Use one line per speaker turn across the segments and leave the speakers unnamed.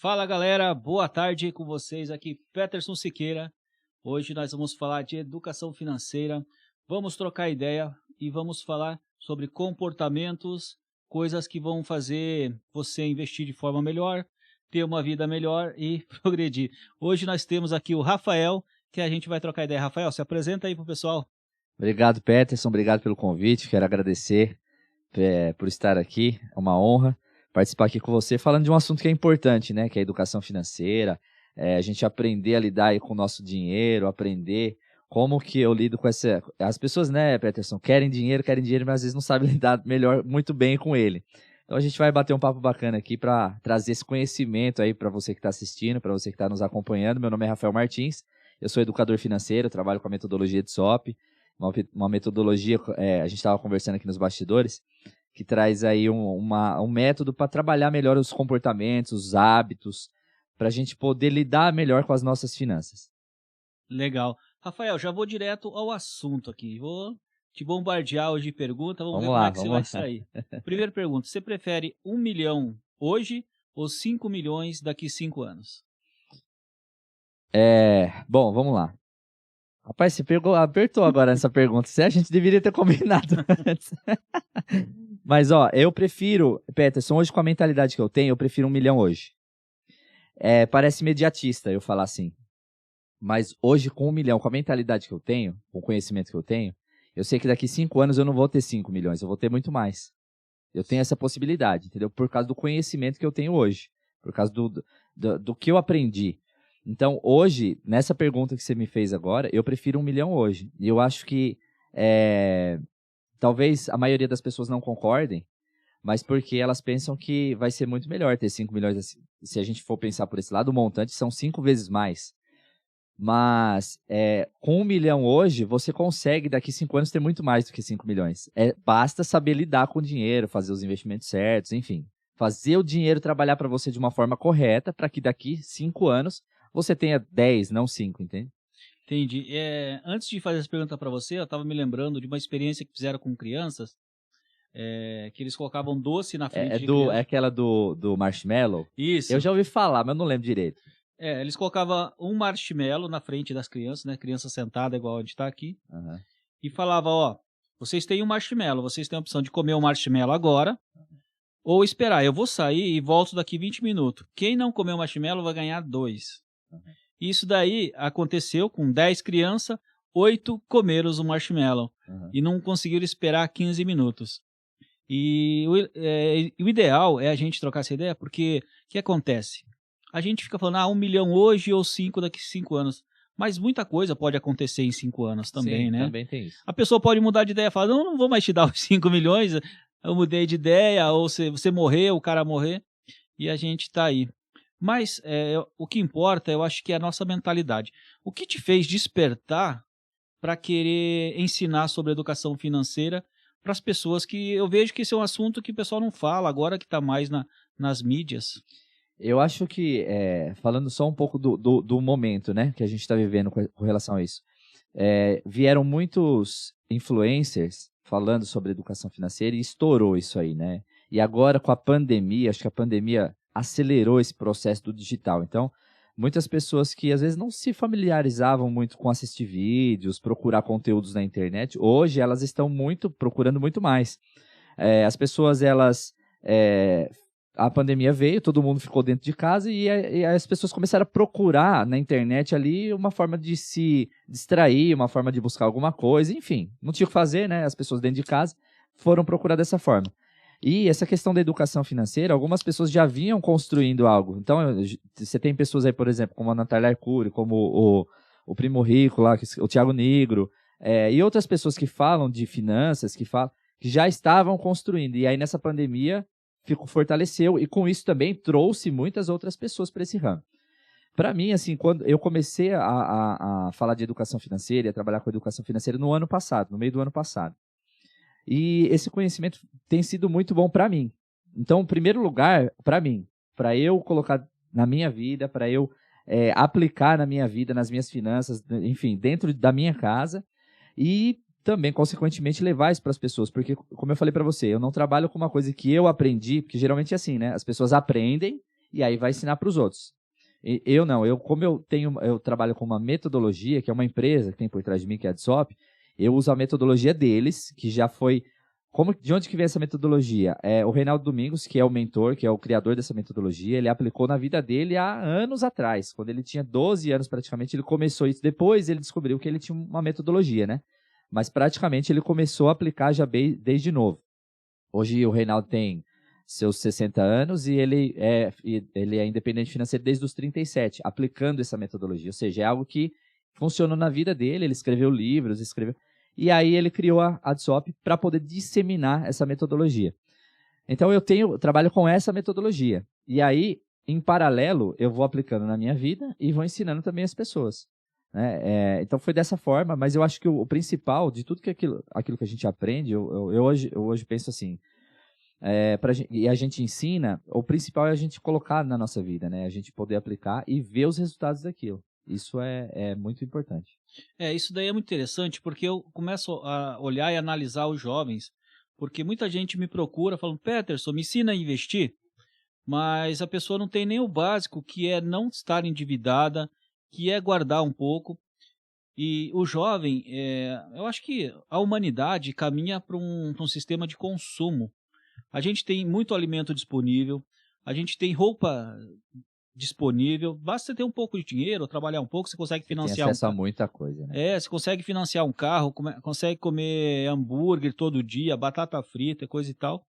Fala galera, boa tarde com vocês aqui, Peterson Siqueira. Hoje nós vamos falar de educação financeira, vamos trocar ideia e vamos falar sobre comportamentos, coisas que vão fazer você investir de forma melhor, ter uma vida melhor e progredir. Hoje nós temos aqui o Rafael, que a gente vai trocar ideia. Rafael, se apresenta aí pro pessoal.
Obrigado, Peterson. Obrigado pelo convite. Quero agradecer por estar aqui. É uma honra participar aqui com você, falando de um assunto que é importante, né? Que é a educação financeira. A gente aprender a lidar aí com o nosso dinheiro, aprender como que eu lido com essa... As pessoas, né, Peterson, querem dinheiro, mas às vezes não sabem lidar muito bem com ele. Então a gente vai bater um papo bacana aqui para trazer esse conhecimento aí para você que está assistindo, para você que está nos acompanhando. Meu nome é Rafael Martins, eu sou educador financeiro, trabalho com a metodologia de SOP, uma metodologia, a gente estava conversando aqui nos bastidores, que traz aí um método para trabalhar melhor os comportamentos, os hábitos, para a gente poder lidar melhor com as nossas finanças.
Legal. Rafael, já vou direto ao assunto aqui. Vou te bombardear hoje de perguntas, vamos ver como é que você vai sair. Primeira pergunta, você prefere 1 milhão hoje ou 5 milhões daqui 5 anos?
Bom, vamos lá. Rapaz, você apertou agora nessa pergunta. A gente deveria ter combinado antes. Mas, eu prefiro, Peterson, hoje com a mentalidade que eu tenho, eu prefiro 1 milhão hoje. Parece imediatista eu falar assim. Mas hoje, com 1 milhão, com a mentalidade que eu tenho, com o conhecimento que eu tenho, eu sei que daqui 5 anos eu não vou ter 5 milhões, eu vou ter muito mais. Eu tenho essa possibilidade, entendeu? Por causa do conhecimento que eu tenho hoje. Por causa do que eu aprendi. Então, hoje, nessa pergunta que você me fez agora, eu prefiro 1 milhão hoje. E eu acho que talvez a maioria das pessoas não concordem, mas porque elas pensam que vai ser muito melhor ter 5 milhões. Se a gente for pensar por esse lado, o montante são 5 vezes mais. Mas com 1 milhão hoje, você consegue daqui 5 anos ter muito mais do que 5 milhões. Basta saber lidar com o dinheiro, fazer os investimentos certos, enfim. Fazer o dinheiro trabalhar para você de uma forma correta, para que daqui 5 anos você tenha 10, não 5, entende?
Entendi. Antes de fazer essa pergunta para você, eu estava me lembrando de uma experiência que fizeram com crianças, que eles colocavam doce na frente de criança.
É aquela do marshmallow?
Isso.
Eu já ouvi falar, mas eu não lembro direito.
Eles colocavam um marshmallow na frente das crianças, né? Criança sentada igual a gente está aqui.
Uhum.
E falava, vocês têm um marshmallow, vocês têm a opção de comer o marshmallow agora ou esperar. Eu vou sair e volto daqui 20 minutos. Quem não comer o marshmallow vai ganhar 2. Uhum. Isso daí aconteceu com 10 crianças, 8 comeram o marshmallow e não conseguiram esperar 15 minutos. E o ideal é a gente trocar essa ideia, porque o que acontece? A gente fica falando, 1 milhão hoje ou 5 daqui 5 anos. Mas muita coisa pode acontecer em 5 anos também, né?
Também tem isso.
A pessoa pode mudar de ideia e falar, não vou mais te dar os 5 milhões, eu mudei de ideia, ou você morrer, o cara morrer, e a gente está aí. Mas o que importa, eu acho que é a nossa mentalidade. O que te fez despertar para querer ensinar sobre educação financeira para as pessoas, que eu vejo que esse é um assunto que o pessoal não fala, agora que está mais nas mídias?
Eu acho que, falando só um pouco do momento, né, que a gente está vivendo com relação a isso, vieram muitos influencers falando sobre educação financeira e estourou isso aí, né? E agora com a pandemia, acho que a pandemia acelerou esse processo do digital. Então, muitas pessoas que às vezes não se familiarizavam muito com assistir vídeos, procurar conteúdos na internet, hoje elas estão procurando muito mais. As pessoas, a pandemia veio, todo mundo ficou dentro de casa e as pessoas começaram a procurar na internet ali uma forma de se distrair, uma forma de buscar alguma coisa, enfim, não tinha o que fazer, né? As pessoas dentro de casa foram procurar dessa forma. E essa questão da educação financeira, algumas pessoas já vinham construindo algo. Então, você tem pessoas aí, por exemplo, como a Natália Arcuri, como o Primo Rico lá, o Thiago Nigro, e outras pessoas que falam de finanças, que já estavam construindo. E aí, nessa pandemia, fortaleceu e com isso também trouxe muitas outras pessoas para esse ramo. Para mim, assim, quando eu comecei a falar de educação financeira e a trabalhar com educação financeira no meio do ano passado. E esse conhecimento tem sido muito bom para mim. Então, em primeiro lugar, para mim, para eu colocar na minha vida, para eu aplicar na minha vida, nas minhas finanças, enfim, dentro da minha casa e também, consequentemente, levar isso para as pessoas. Porque, como eu falei para você, eu não trabalho com uma coisa que eu aprendi, porque geralmente é assim, né? As pessoas aprendem e aí vai ensinar para os outros. Eu não, como eu trabalho com uma metodologia, que é uma empresa que tem por trás de mim, que é a Adsop, eu uso a metodologia deles, que já foi... de onde que vem essa metodologia? O Reinaldo Domingos, que é o mentor, que é o criador dessa metodologia, ele aplicou na vida dele há anos atrás. Quando ele tinha 12 anos praticamente, ele começou isso. Depois ele descobriu que ele tinha uma metodologia, né? Mas praticamente ele começou a aplicar já desde novo. Hoje o Reinaldo tem seus 60 anos e ele é independente financeiro desde os 37, aplicando essa metodologia. Ou seja, é algo que funcionou na vida dele, ele escreveu livros, e aí ele criou a Adsop para poder disseminar essa metodologia. Então eu trabalho com essa metodologia. E aí, em paralelo, eu vou aplicando na minha vida e vou ensinando também as pessoas. Então foi dessa forma, mas eu acho que o principal de tudo aquilo que a gente aprende, eu hoje penso assim, e a gente ensina, o principal é a gente colocar na nossa vida, né? A gente poder aplicar e ver os resultados daquilo. Isso é muito importante.
Isso daí é muito interessante, porque eu começo a olhar e analisar os jovens, porque muita gente me procura falando, Peterson, me ensina a investir, mas a pessoa não tem nem o básico, que é não estar endividada, que é guardar um pouco. E o jovem, eu acho que a humanidade caminha para um sistema de consumo. A gente tem muito alimento disponível, a gente tem roupa disponível, basta você ter um pouco de dinheiro, trabalhar um pouco, você consegue financiar
tem acesso a muita coisa, né?
você consegue financiar um carro, consegue comer hambúrguer todo dia, batata frita, coisa e tal.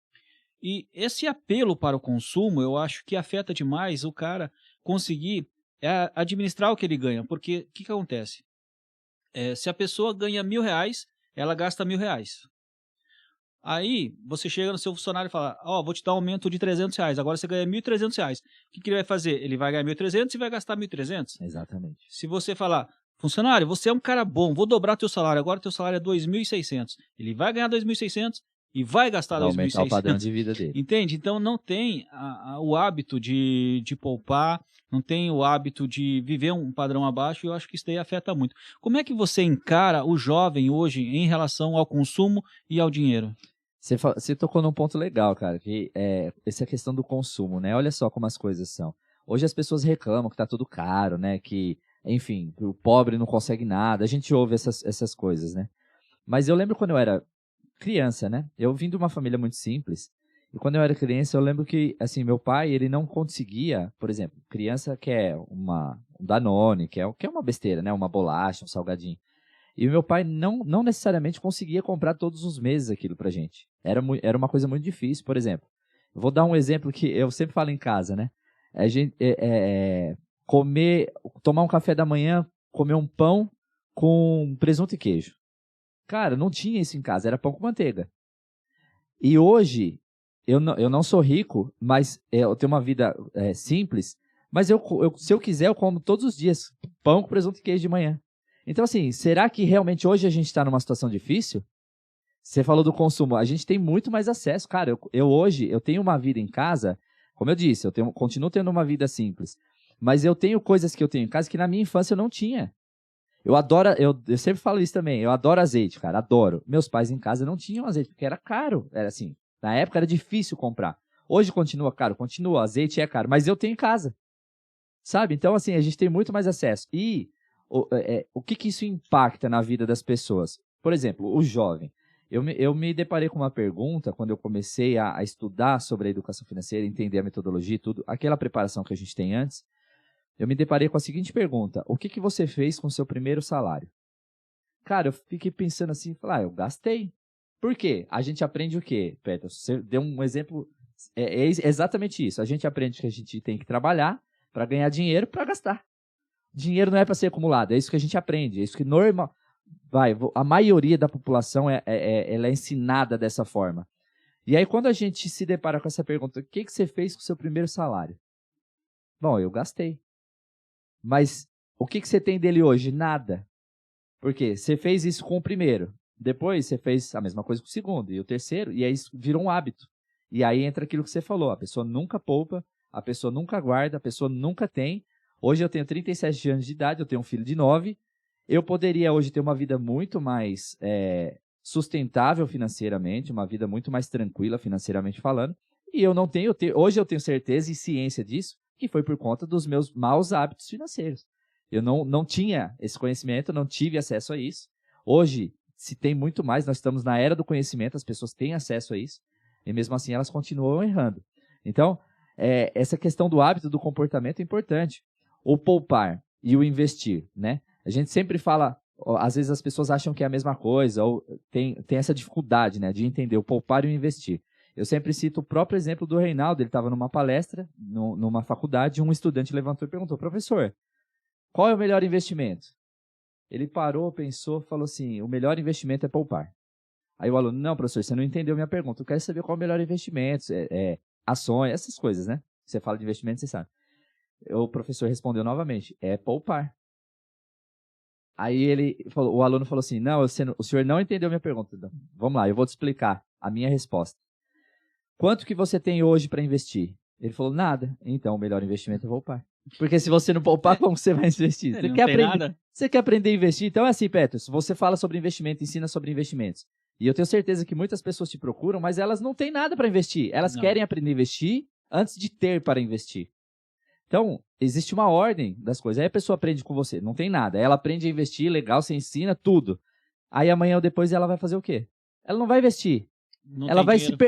E esse apelo para o consumo, eu acho que afeta demais o cara conseguir administrar o que ele ganha, porque o que acontece? Se a pessoa ganha R$1.000, ela gasta R$1.000. Aí, você chega no seu funcionário e fala, vou te dar um aumento de R$300, agora você ganha R$1.300. O que ele vai fazer? Ele vai ganhar R$1.300 e vai gastar R$1.300.
Exatamente.
Se você falar, funcionário, você é um cara bom, vou dobrar teu salário, agora teu salário é R$2.600. Ele vai ganhar R$2.600 e vai gastar R$2.600.
Aumentar o padrão de vida dele.
Entende? Então, não tem o hábito de poupar, não tem o hábito de viver um padrão abaixo, e eu acho que isso daí afeta muito. Como é que você encara o jovem hoje em relação ao consumo e ao dinheiro?
Você tocou num ponto legal, cara, que essa questão do consumo, né? Olha só como as coisas são. Hoje as pessoas reclamam que tá tudo caro, né? Que, enfim, o pobre não consegue nada. A gente ouve essas coisas, né? Mas eu lembro quando eu era criança, né? Eu vim de uma família muito simples. E quando eu era criança, eu lembro que, assim, meu pai, ele não conseguia, por exemplo, criança quer um Danone, quer uma besteira, né? Uma bolacha, um salgadinho. E o meu pai não necessariamente conseguia comprar todos os meses aquilo pra gente. Era uma coisa muito difícil, por exemplo. Eu vou dar um exemplo que eu sempre falo em casa, né? A gente tomar um café da manhã, comer um pão com presunto e queijo. Cara, não tinha isso em casa, era pão com manteiga. E hoje, eu não sou rico, mas eu tenho uma vida simples, mas se eu quiser, eu como todos os dias pão com presunto e queijo de manhã. Então, assim, será que realmente hoje a gente está numa situação difícil? Você falou do consumo, a gente tem muito mais acesso. Cara, hoje eu tenho uma vida em casa, como eu disse, continuo tendo uma vida simples, mas eu tenho coisas que eu tenho em casa que na minha infância eu não tinha. Eu adoro, eu sempre falo isso também, eu adoro azeite, cara, adoro. Meus pais em casa não tinham azeite, porque era caro, era assim, na época era difícil comprar. Hoje continua caro, continua, azeite é caro, mas eu tenho em casa, sabe? Então, assim, a gente tem muito mais acesso. E o que isso impacta na vida das pessoas? Por exemplo, o jovem. Eu me deparei com uma pergunta quando eu comecei a estudar sobre a educação financeira, entender a metodologia e tudo, aquela preparação que a gente tem antes, eu me deparei com a seguinte pergunta: o que você fez com o seu primeiro salário? Cara, eu fiquei pensando assim, falar, eu gastei. Por quê? A gente aprende o quê, Peter? Você deu um exemplo, é exatamente isso. A gente aprende que a gente tem que trabalhar para ganhar dinheiro para gastar. Dinheiro não é para ser acumulado, é isso que a gente aprende, é isso que a maioria da população ela é ensinada dessa forma. E aí quando a gente se depara com essa pergunta, o que você fez com o seu primeiro salário? Bom, eu gastei. Mas o que você tem dele hoje? Nada. Por quê? Você fez isso com o primeiro, depois você fez a mesma coisa com o segundo e o terceiro, e aí isso virou um hábito. E aí entra aquilo que você falou, a pessoa nunca poupa, a pessoa nunca guarda, a pessoa nunca tem. Hoje eu tenho 37 anos de idade, eu tenho um filho de 9. Eu poderia hoje ter uma vida muito mais sustentável financeiramente, uma vida muito mais tranquila financeiramente falando. E eu não tenho, hoje eu tenho certeza e ciência disso, que foi por conta dos meus maus hábitos financeiros. Eu não tinha esse conhecimento, não tive acesso a isso. Hoje, se tem muito mais, nós estamos na era do conhecimento, as pessoas têm acesso a isso, e mesmo assim elas continuam errando. Então, essa questão do hábito, do comportamento é importante. O poupar e o investir, né? A gente sempre fala, às vezes as pessoas acham que é a mesma coisa, ou tem essa dificuldade, né, de entender o poupar e o investir. Eu sempre cito o próprio exemplo do Reinaldo. Ele estava numa palestra, numa faculdade, e um estudante levantou e perguntou: professor, qual é o melhor investimento? Ele parou, pensou, falou assim: o melhor investimento é poupar. Aí o aluno: não, professor, você não entendeu minha pergunta. Eu quero saber qual é o melhor investimento, ações, essas coisas, né? Você fala de investimento, você sabe. O professor respondeu novamente: é poupar. Aí o aluno falou assim: não, o senhor não entendeu minha pergunta. Então, vamos lá, eu vou te explicar a minha resposta. Quanto que você tem hoje para investir? Ele falou: nada. Então, o melhor investimento é poupar. Porque se você não poupar, como você vai investir? Você quer aprender a investir? Então é assim, Petro, se você fala sobre investimento, ensina sobre investimentos. E eu tenho certeza que muitas pessoas te procuram, mas elas não têm nada para investir. Elas querem aprender a investir antes de ter para investir. Então, existe uma ordem das coisas. Aí a pessoa aprende com você, não tem nada. Ela aprende a investir, legal, você ensina tudo. Aí amanhã ou depois ela vai fazer o quê? Ela não vai investir.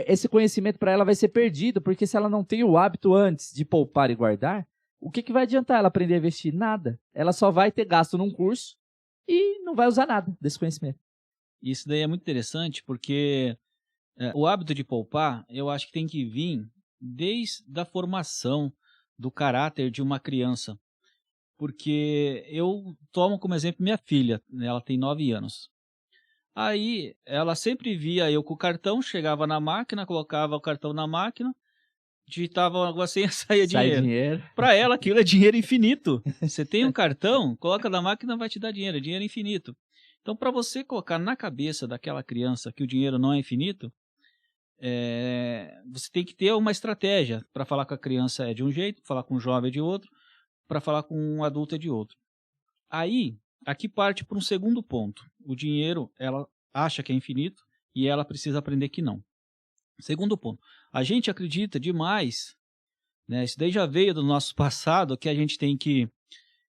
Esse conhecimento para ela vai ser perdido, porque se ela não tem o hábito antes de poupar e guardar, o que vai adiantar ela aprender a investir? Nada. Ela só vai ter gasto num curso e não vai usar nada desse conhecimento.
Isso daí é muito interessante, porque o hábito de poupar, eu acho que tem que vir desde a formação do caráter de uma criança. Porque eu tomo como exemplo minha filha, ela tem 9 anos. Aí ela sempre via eu com o cartão, chegava na máquina, colocava o cartão na máquina, digitava uma senha, saía dinheiro. Para ela aquilo é dinheiro infinito. Você tem um cartão, coloca na máquina, vai te dar dinheiro, é dinheiro infinito. Então, para você colocar na cabeça daquela criança que o dinheiro não é infinito, você tem que ter uma estratégia. Para falar com a criança é de um jeito, falar com o jovem é de outro, para falar com um adulto é de outro. Aí, aqui parte para um segundo ponto. O dinheiro, ela acha que é infinito e ela precisa aprender que não. Segundo ponto, a gente acredita demais, né? Isso daí já veio do nosso passado, que a gente tem que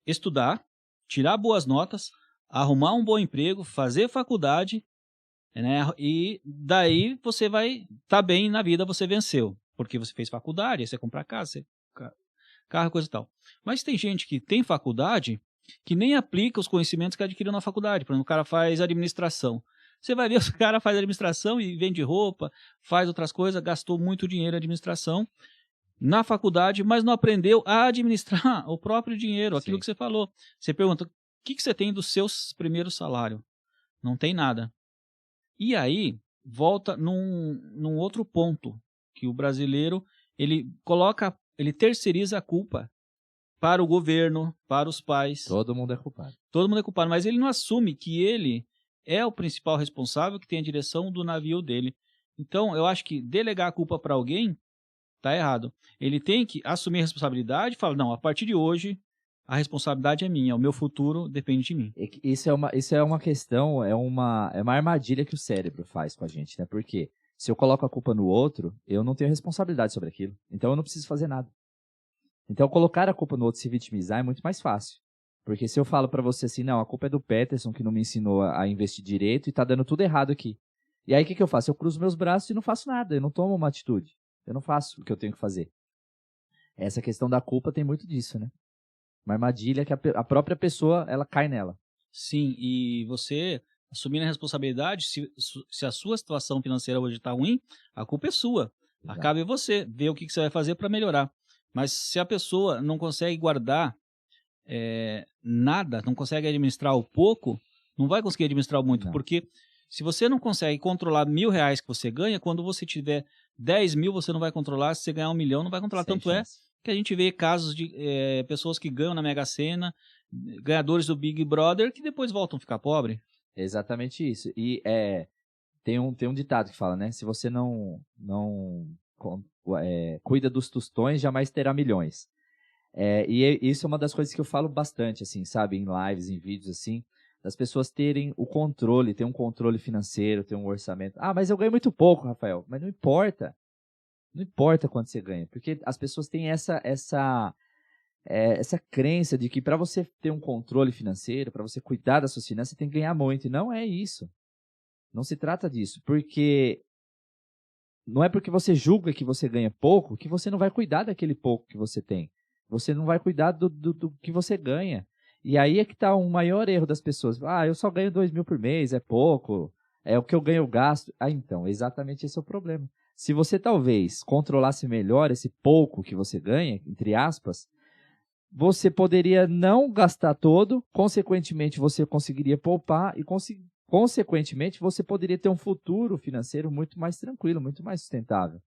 estudar, tirar boas notas, arrumar um bom emprego, fazer faculdade, né? E daí você vai estar bem na vida, você venceu. Porque você fez faculdade, aí você compra casa, você carro, coisa e tal. Mas tem gente que tem faculdade que nem aplica os conhecimentos que adquiriu na faculdade. Por exemplo, o cara faz administração. Você vai ver, o cara faz administração e vende roupa, faz outras coisas, gastou muito dinheiro em administração na faculdade, mas não aprendeu a administrar o próprio dinheiro, aquilo que você falou. Você pergunta: o que você tem do seu primeiro salário? Não tem nada. E aí, volta num outro ponto, que o brasileiro, ele terceiriza a culpa para o governo, para os pais.
Todo mundo é culpado.
Todo mundo é culpado, mas ele não assume que ele é o principal responsável, que tem a direção do navio dele. Então, eu acho que delegar a culpa para alguém está errado. Ele tem que assumir a responsabilidade e falar: não, a partir de hoje, a responsabilidade é minha, o meu futuro depende de mim.
Isso é uma questão, é uma armadilha que o cérebro faz com a gente, né? Porque se eu coloco a culpa no outro, eu não tenho responsabilidade sobre aquilo. Então eu não preciso fazer nada. Então colocar a culpa no outro, se vitimizar, é muito mais fácil. Porque se eu falo pra você assim: não, a culpa é do Peterson, que não me ensinou a investir direito e tá dando tudo errado aqui. E aí o que eu faço? Eu cruzo meus braços e não faço nada, eu não tomo uma atitude. Eu não faço o que eu tenho que fazer. Essa questão da culpa tem muito disso, né? Uma armadilha que a própria pessoa, ela cai nela.
Sim, e você assumindo a responsabilidade, se a sua situação financeira hoje está ruim, a culpa é sua. Exato. Cabe você ver o que você vai fazer para melhorar. Mas se a pessoa não consegue guardar nada, não consegue administrar o pouco, não vai conseguir administrar o muito. Não. Porque se você não consegue controlar R$1.000 que você ganha, quando você tiver 10 mil, você não vai controlar. Se você ganhar 1 milhão, não vai controlar. Sem Tanto chance. Que a gente vê casos de pessoas que ganham na Mega Sena, ganhadores do Big Brother, que depois voltam a ficar pobres.
Exatamente isso. E tem um ditado que fala, né? Se você não cuida dos tostões, jamais terá milhões. Isso é uma das coisas que eu falo bastante, assim, sabe? Em lives, em vídeos, assim, das pessoas terem o controle, ter um controle financeiro, ter um orçamento. Ah, mas eu ganho muito pouco, Rafael. Mas não importa. Não importa quanto você ganha, porque as pessoas têm essa essa crença de que para você ter um controle financeiro, para você cuidar das suas finanças, você tem que ganhar muito. E não é isso. Não se trata disso. Porque não é porque você julga que você ganha pouco que você não vai cuidar daquele pouco que você tem. Você não vai cuidar do que você ganha. E aí é que está o maior erro das pessoas. Ah, eu só ganho 2.000 por mês, é pouco. É o que eu ganho, eu gasto. Ah, então, exatamente esse é o problema. Se você talvez controlasse melhor esse pouco que você ganha, entre aspas, você poderia não gastar todo, consequentemente você conseguiria poupar e consequentemente você poderia ter um futuro financeiro muito mais tranquilo, muito mais sustentável.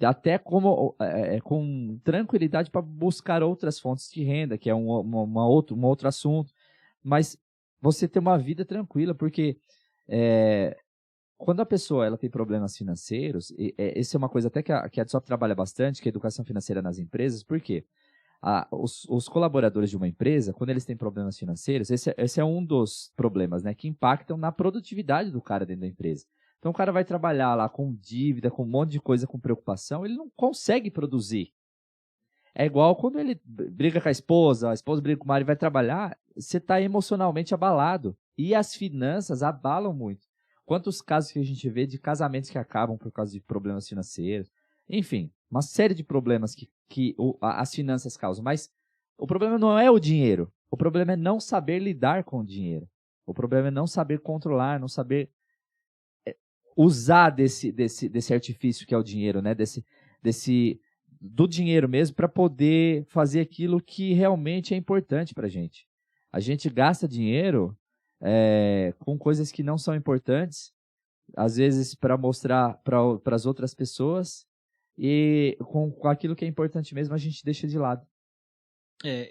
Até com tranquilidade para buscar outras fontes de renda, que é um outro assunto, mas você ter uma vida tranquila, porque quando a pessoa ela tem problemas financeiros, essa é uma coisa até que a Adsop trabalha bastante, que é a educação financeira nas empresas, por quê? Os colaboradores de uma empresa, quando eles têm problemas financeiros, esse é um dos problemas, né, que impactam na produtividade do cara dentro da empresa. Então o cara vai trabalhar lá com dívida, com um monte de coisa, com preocupação, ele não consegue produzir. É igual quando ele briga com a esposa briga com o marido e vai trabalhar, você está emocionalmente abalado. E as finanças abalam muito. Quantos casos que a gente vê de casamentos que acabam por causa de problemas financeiros. Enfim, uma série de problemas que as finanças causam. Mas o problema não é o dinheiro. O problema é não saber lidar com o dinheiro. O problema é não saber controlar, não saber usar desse artifício que é o dinheiro, né? Do dinheiro mesmo, para poder fazer aquilo que realmente é importante para a gente. A gente gasta dinheiro com coisas que não são importantes, às vezes para mostrar para as outras pessoas, e com aquilo que é importante mesmo a gente deixa de lado.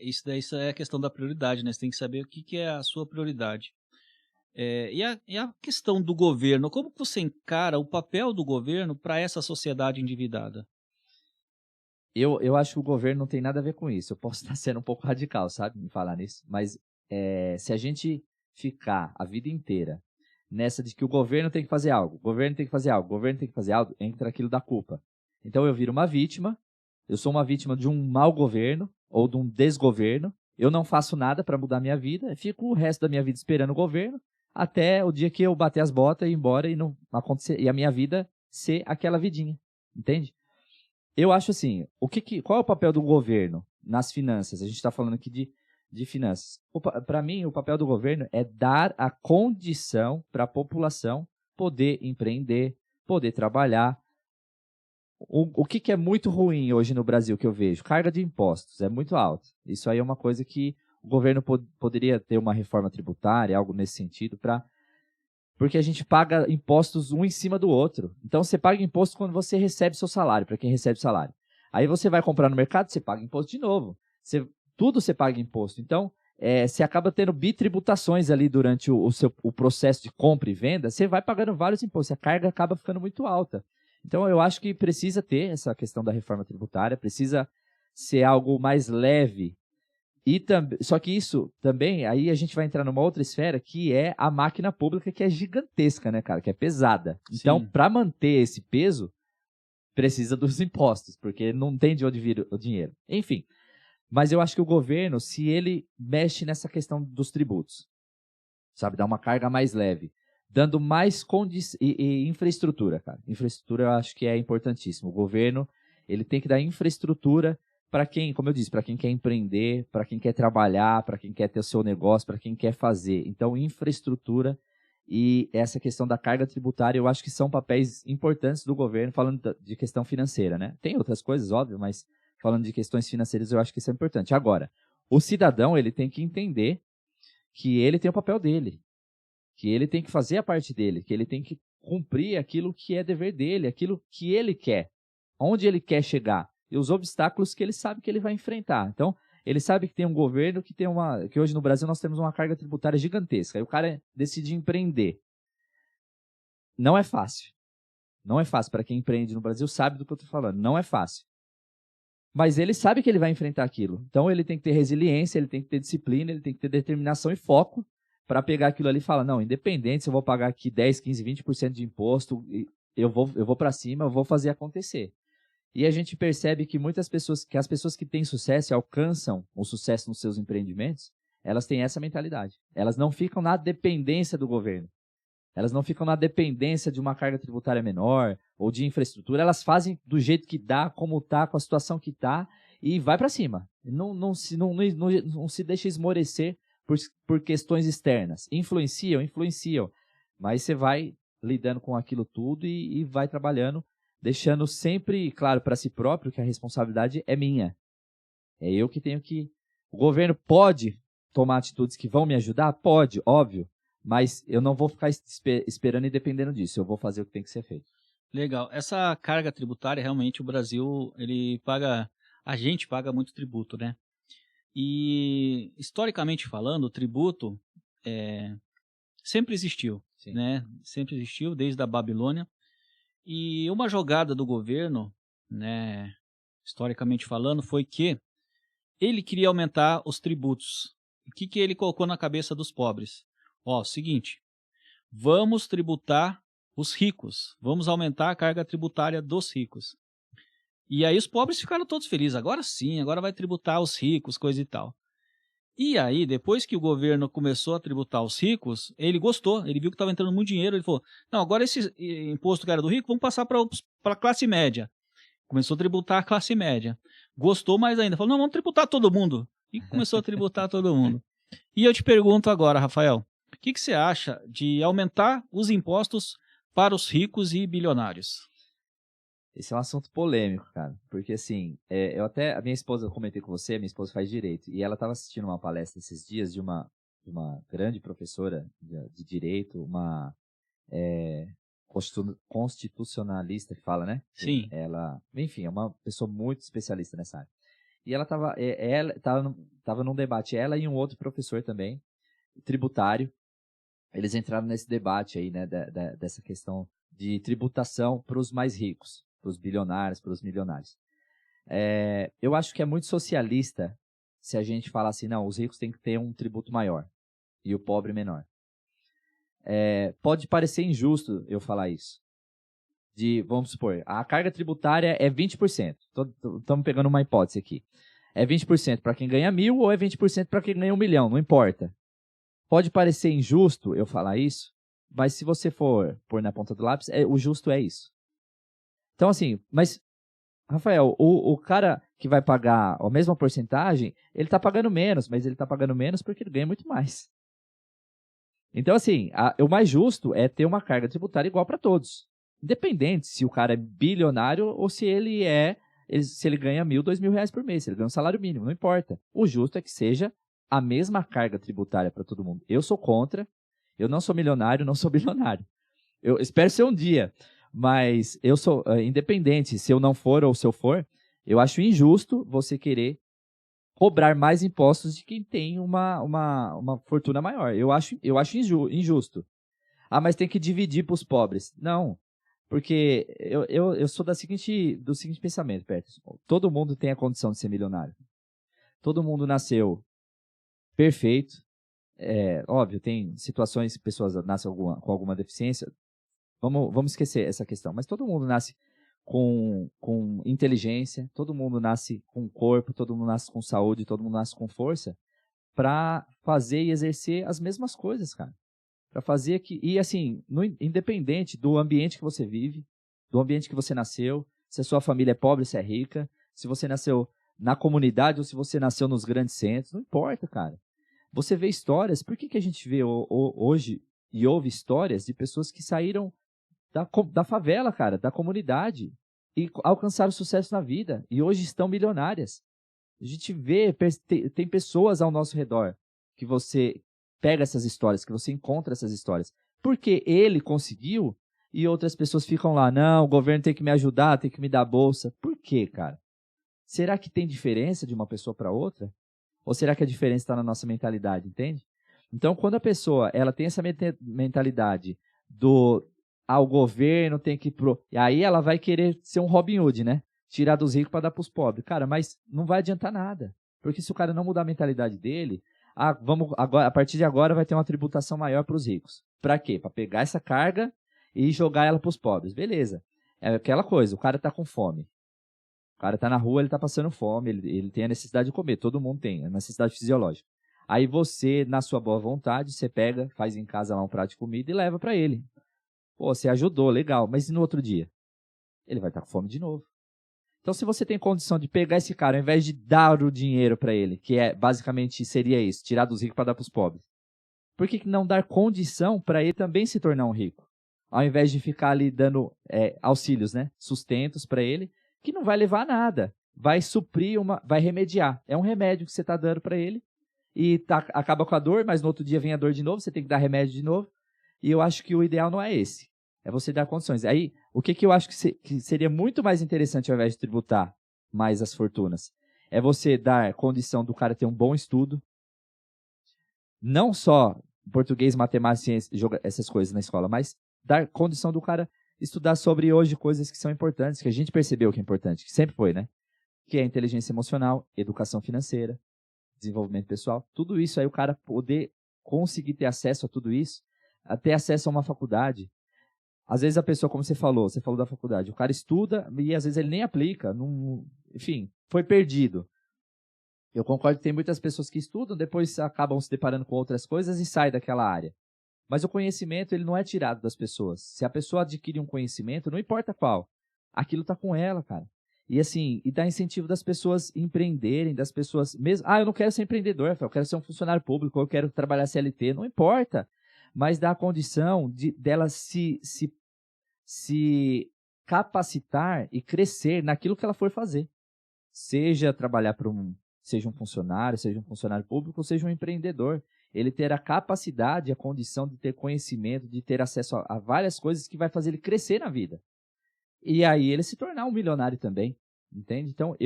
Isso é a questão da prioridade, né? Você tem que saber o que é a sua prioridade. E a questão do governo, como que você encara o papel do governo para essa sociedade endividada?
Eu acho que o governo não tem nada a ver com isso. Eu posso estar sendo um pouco radical, sabe, em falar nisso, mas se a gente ficar a vida inteira nessa de que o governo tem que fazer algo, o governo tem que fazer algo, o governo tem que fazer algo, entra aquilo da culpa. Então eu viro uma vítima, eu sou uma vítima de um mau governo ou de um desgoverno, eu não faço nada para mudar minha vida, fico o resto da minha vida esperando o governo, até o dia que eu bater as botas e ir embora e não acontecer, e a minha vida ser aquela vidinha, entende? Eu acho assim, qual é o papel do governo nas finanças? A gente está falando aqui de finanças. Para mim, o papel do governo é dar a condição para a população poder empreender, poder trabalhar. O que é muito ruim hoje no Brasil que eu vejo? Carga de impostos é muito alta. Isso aí é uma coisa que o governo poderia ter uma reforma tributária, algo nesse sentido, porque a gente paga impostos um em cima do outro. Então, você paga imposto quando você recebe seu salário, para quem recebe salário. Aí você vai comprar no mercado, você paga imposto de novo. Tudo você paga imposto. Então, você acaba tendo bitributações ali durante o processo de compra e venda, você vai pagando vários impostos. A carga acaba ficando muito alta. Então, eu acho que precisa ter essa questão da reforma tributária, precisa ser algo mais leve. Só que isso também, aí a gente vai entrar numa outra esfera, que é a máquina pública, que é gigantesca, né, cara? Que é pesada.
Sim.
Então, para manter esse peso, precisa dos impostos, porque não tem de onde vir o dinheiro. Enfim, mas eu acho que o governo, se ele mexe nessa questão dos tributos, sabe, dá uma carga mais leve, dando mais infraestrutura, cara. Infraestrutura eu acho que é importantíssimo. O governo, ele tem que dar infraestrutura para quem, como eu disse, para quem quer empreender, para quem quer trabalhar, para quem quer ter o seu negócio, para quem quer fazer. Então, infraestrutura e essa questão da carga tributária, eu acho que são papéis importantes do governo, falando de questão financeira, né? Tem outras coisas, óbvio, mas falando de questões financeiras, eu acho que isso é importante. Agora, o cidadão, ele tem que entender que ele tem o papel dele, que ele tem que fazer a parte dele, que ele tem que cumprir aquilo que é dever dele, aquilo que ele quer, onde ele quer chegar, e os obstáculos que ele sabe que ele vai enfrentar. Então, ele sabe que tem um governo que hoje no Brasil nós temos uma carga tributária gigantesca, aí o cara decide empreender. Não é fácil. Não é fácil. Para quem empreende no Brasil sabe do que eu estou falando. Não é fácil. Mas ele sabe que ele vai enfrentar aquilo. Então, ele tem que ter resiliência, ele tem que ter disciplina, ele tem que ter determinação e foco para pegar aquilo ali e falar, não, independente se eu vou pagar aqui 10, 15, 20% de imposto, eu vou para cima, eu vou fazer acontecer. E a gente percebe que as pessoas que têm sucesso e alcançam o sucesso nos seus empreendimentos, elas têm essa mentalidade. Elas não ficam na dependência do governo. Elas não ficam na dependência de uma carga tributária menor ou de infraestrutura. Elas fazem do jeito que dá, como está, com a situação que está, e vai para cima. Não se deixa esmorecer por questões externas. Influenciam. Mas você vai lidando com aquilo tudo e vai trabalhando, deixando sempre claro para si próprio que a responsabilidade é minha. É eu que tenho que... O governo pode tomar atitudes que vão me ajudar? Pode, óbvio. Mas eu não vou ficar esperando e dependendo disso. Eu vou fazer o que tem que ser feito.
Legal. Essa carga tributária, realmente, o Brasil, ele paga... A gente paga muito tributo, né? E, historicamente falando, o tributo sempre existiu,
Sim.
né? Sempre existiu, desde a Babilônia. E uma jogada do governo, né, historicamente falando, foi que ele queria aumentar os tributos. O que ele colocou na cabeça dos pobres? Ó, seguinte, vamos tributar os ricos, vamos aumentar a carga tributária dos ricos. E aí os pobres ficaram todos felizes, agora sim, agora vai tributar os ricos, coisa e tal. E aí, depois que o governo começou a tributar os ricos, ele gostou, ele viu que estava entrando muito dinheiro, ele falou, não, agora esse imposto que era do rico, vamos passar para a classe média. Começou a tributar a classe média. Gostou mais ainda, falou, não, vamos tributar todo mundo. E começou a tributar todo mundo. E eu te pergunto agora, Rafael, o que você acha de aumentar os impostos para os ricos e bilionários?
Esse é um assunto polêmico, cara. Porque, assim, a minha esposa, eu comentei com você, minha esposa faz direito. E ela estava assistindo uma palestra esses dias de uma grande professora de direito, uma constitucionalista que fala, né?
Sim.
Ela, enfim, é uma pessoa muito especialista nessa área. E ela estava num debate, ela e um outro professor também, tributário. Eles entraram nesse debate aí, né, dessa questão de tributação para os mais ricos, para os bilionários, para os milionários. Eu acho que é muito socialista se a gente falar assim, não, os ricos têm que ter um tributo maior e o pobre menor. Pode parecer injusto eu falar isso. Vamos supor, a carga tributária é 20%. Estamos pegando uma hipótese aqui. É 20% para quem ganha 1.000 ou é 20% para quem ganha 1 milhão, não importa. Pode parecer injusto eu falar isso, mas se você for pôr na ponta do lápis, o justo é isso. Então, assim, mas, Rafael, o cara que vai pagar a mesma porcentagem, ele está pagando menos, mas ele está pagando menos porque ele ganha muito mais. Então, assim, o mais justo é ter uma carga tributária igual para todos. Independente se o cara é bilionário ou se ele ganha 1.000, 2.000 reais por mês, se ele ganha um salário mínimo, não importa. O justo é que seja a mesma carga tributária para todo mundo. Eu sou contra, eu não sou milionário, não sou bilionário. Eu espero ser um dia, mas eu sou independente, se eu não for ou se eu for, eu acho injusto você querer cobrar mais impostos de quem tem uma fortuna maior. Eu acho injusto. Ah, mas tem que dividir para os pobres. Não, porque eu sou do seguinte pensamento, Peterson. Todo mundo tem a condição de ser milionário. Todo mundo nasceu perfeito. Óbvio, tem situações que pessoas nascem com alguma deficiência. Vamos esquecer essa questão. Mas todo mundo nasce com inteligência, todo mundo nasce com corpo, todo mundo nasce com saúde, todo mundo nasce com força para fazer e exercer as mesmas coisas, cara. Para fazer e assim, independente do ambiente que você vive, do ambiente que você nasceu, se a sua família é pobre, se é rica, se você nasceu na comunidade ou se você nasceu nos grandes centros, não importa, cara. Você vê histórias, por que a gente vê hoje e ouve histórias de pessoas que saíram da favela, cara, da comunidade, e alcançaram sucesso na vida, e hoje estão milionárias. A gente vê, tem pessoas ao nosso redor que você pega essas histórias, que você encontra essas histórias, porque ele conseguiu, e outras pessoas ficam lá, não, o governo tem que me ajudar, tem que me dar bolsa. Por quê, cara? Será que tem diferença de uma pessoa para outra? Ou será que a diferença está na nossa mentalidade, entende? Então, quando a pessoa ela tem essa mentalidade o governo tem que... E aí ela vai querer ser um Robin Hood, né? Tirar dos ricos para dar para os pobres. Cara, mas não vai adiantar nada. Porque se o cara não mudar a mentalidade dele, a partir de agora vai ter uma tributação maior para os ricos. Para quê? Para pegar essa carga e jogar ela para os pobres. Beleza. É aquela coisa, o cara está com fome. O cara tá na rua, ele tá passando fome, ele tem a necessidade de comer, todo mundo tem, a necessidade fisiológica. Aí você, na sua boa vontade, você pega, faz em casa lá um prato de comida e leva pra ele. Pô, você ajudou, legal, mas e no outro dia? Ele vai estar com fome de novo. Então, se você tem condição de pegar esse cara, ao invés de dar o dinheiro pra ele, que é basicamente seria isso, tirar dos ricos para dar pros pobres, por que não dar condição para ele também se tornar um rico? Ao invés de ficar ali dando auxílios, né? Sustentos para ele, que não vai levar a nada. Vai suprir, vai remediar. É um remédio que você está dando para ele e acaba com a dor, mas no outro dia vem a dor de novo, você tem que dar remédio de novo. E eu acho que o ideal não é esse. É você dar condições. Aí, o que eu acho que seria muito mais interessante ao invés de tributar mais as fortunas? É você dar condição do cara ter um bom estudo, não só português, matemática, ciência, essas coisas na escola, mas dar condição do cara estudar sobre hoje coisas que são importantes, que a gente percebeu que é importante, que sempre foi, né? Que é inteligência emocional, educação financeira, desenvolvimento pessoal, tudo isso aí o cara poder conseguir ter acesso a tudo isso, a ter acesso a uma faculdade. Às vezes a pessoa, como você falou da faculdade, o cara estuda e às vezes ele nem aplica, enfim, foi perdido. Eu concordo que tem muitas pessoas que estudam, depois acabam se deparando com outras coisas e saem daquela área. Mas o conhecimento, ele não é tirado das pessoas. Se a pessoa adquire um conhecimento, não importa qual, aquilo está com ela, cara. E assim, e dá incentivo das pessoas empreenderem, das pessoas mesmo. Eu não quero ser empreendedor, eu quero ser um funcionário público, eu quero trabalhar CLT, não importa. Mas dá a condição dela se capacitar e crescer naquilo que ela for fazer. Seja trabalhar para seja um funcionário público, ou seja um empreendedor. Ele ter a capacidade, a condição de ter conhecimento, de ter acesso a várias coisas que vai fazer ele crescer na vida. E aí ele se tornar um milionário também, entende? Então,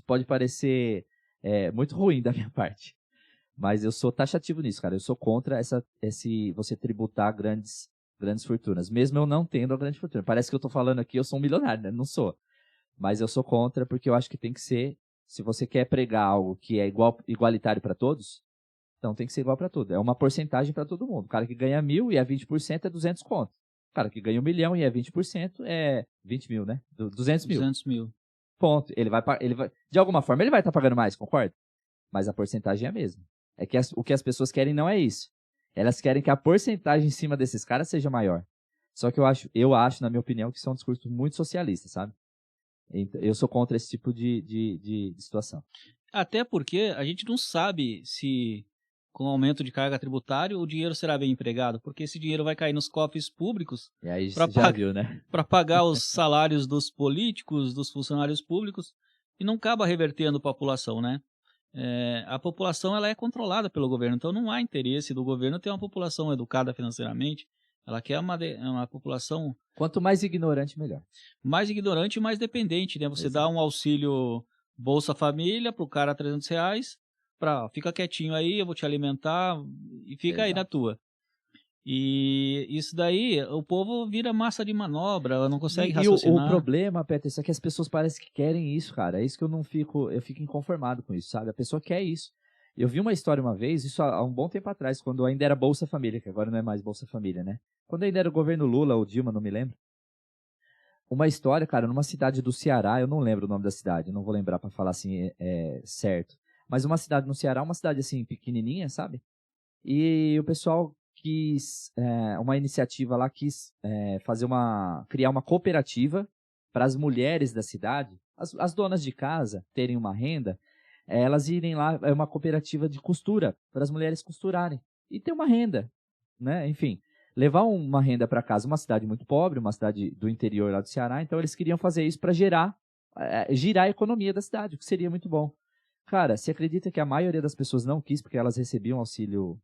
pode parecer muito ruim da minha parte, mas eu sou taxativo nisso, cara. Eu sou contra você tributar grandes fortunas, mesmo eu não tendo a grande fortuna. Parece que eu estou falando aqui, eu sou um milionário, né? Não sou. Mas eu sou contra porque eu acho que tem que ser. Se você quer pregar algo que é igualitário para todos, então tem que ser igual para todos. É uma porcentagem para todo mundo. O cara que ganha 1.000 e é 20% é 200 conto. O cara que ganha 1 milhão e é 20% é 20 mil, né? 200 mil.
200 mil.
Ponto. Ele vai, de alguma forma, ele vai estar pagando mais, concorda? Mas a porcentagem é a mesma. É que o que as pessoas querem não é isso. Elas querem que a porcentagem em cima desses caras seja maior. Só que eu acho, na minha opinião, que isso é um discurso muito socialista, sabe? Eu sou contra esse tipo de situação.
Até porque a gente não sabe se, com o aumento de carga tributária, o dinheiro será bem empregado, porque esse dinheiro vai cair nos cofres públicos
e aí você já viu, né?
Para pagar os salários dos políticos, dos funcionários públicos, e não acaba revertendo a população, né? A população ela é controlada pelo governo, então não há interesse do governo ter uma população educada financeiramente. Ela quer uma população...
Quanto mais ignorante, melhor.
Mais ignorante e mais dependente, né? Você dá um auxílio Bolsa Família pro cara R$300, fica quietinho aí, eu vou te alimentar, e fica aí na tua. E isso daí, o povo vira massa de manobra, ela não consegue raciocinar.
E o problema, Peter, é que as pessoas parecem que querem isso, cara. É isso que eu fico inconformado com isso, sabe? A pessoa quer isso. Eu vi uma história uma vez, isso há um bom tempo atrás, quando ainda era Bolsa Família, que agora não é mais Bolsa Família, né? Quando ainda era o governo Lula ou Dilma, não me lembro. Uma história, cara, numa cidade do Ceará, eu não lembro o nome da cidade, não vou lembrar pra falar assim certo. Mas uma cidade no Ceará, uma cidade assim pequenininha, sabe? E o pessoal quis, uma iniciativa lá, quis criar uma cooperativa para as mulheres da cidade, as donas de casa terem uma renda, elas irem lá, é uma cooperativa de costura, para as mulheres costurarem e ter uma renda, né? Enfim, levar uma renda para casa, uma cidade muito pobre, uma cidade do interior lá do Ceará, então eles queriam fazer isso para girar a economia da cidade, o que seria muito bom. Cara, você acredita que a maioria das pessoas não quis porque elas recebiam auxílio,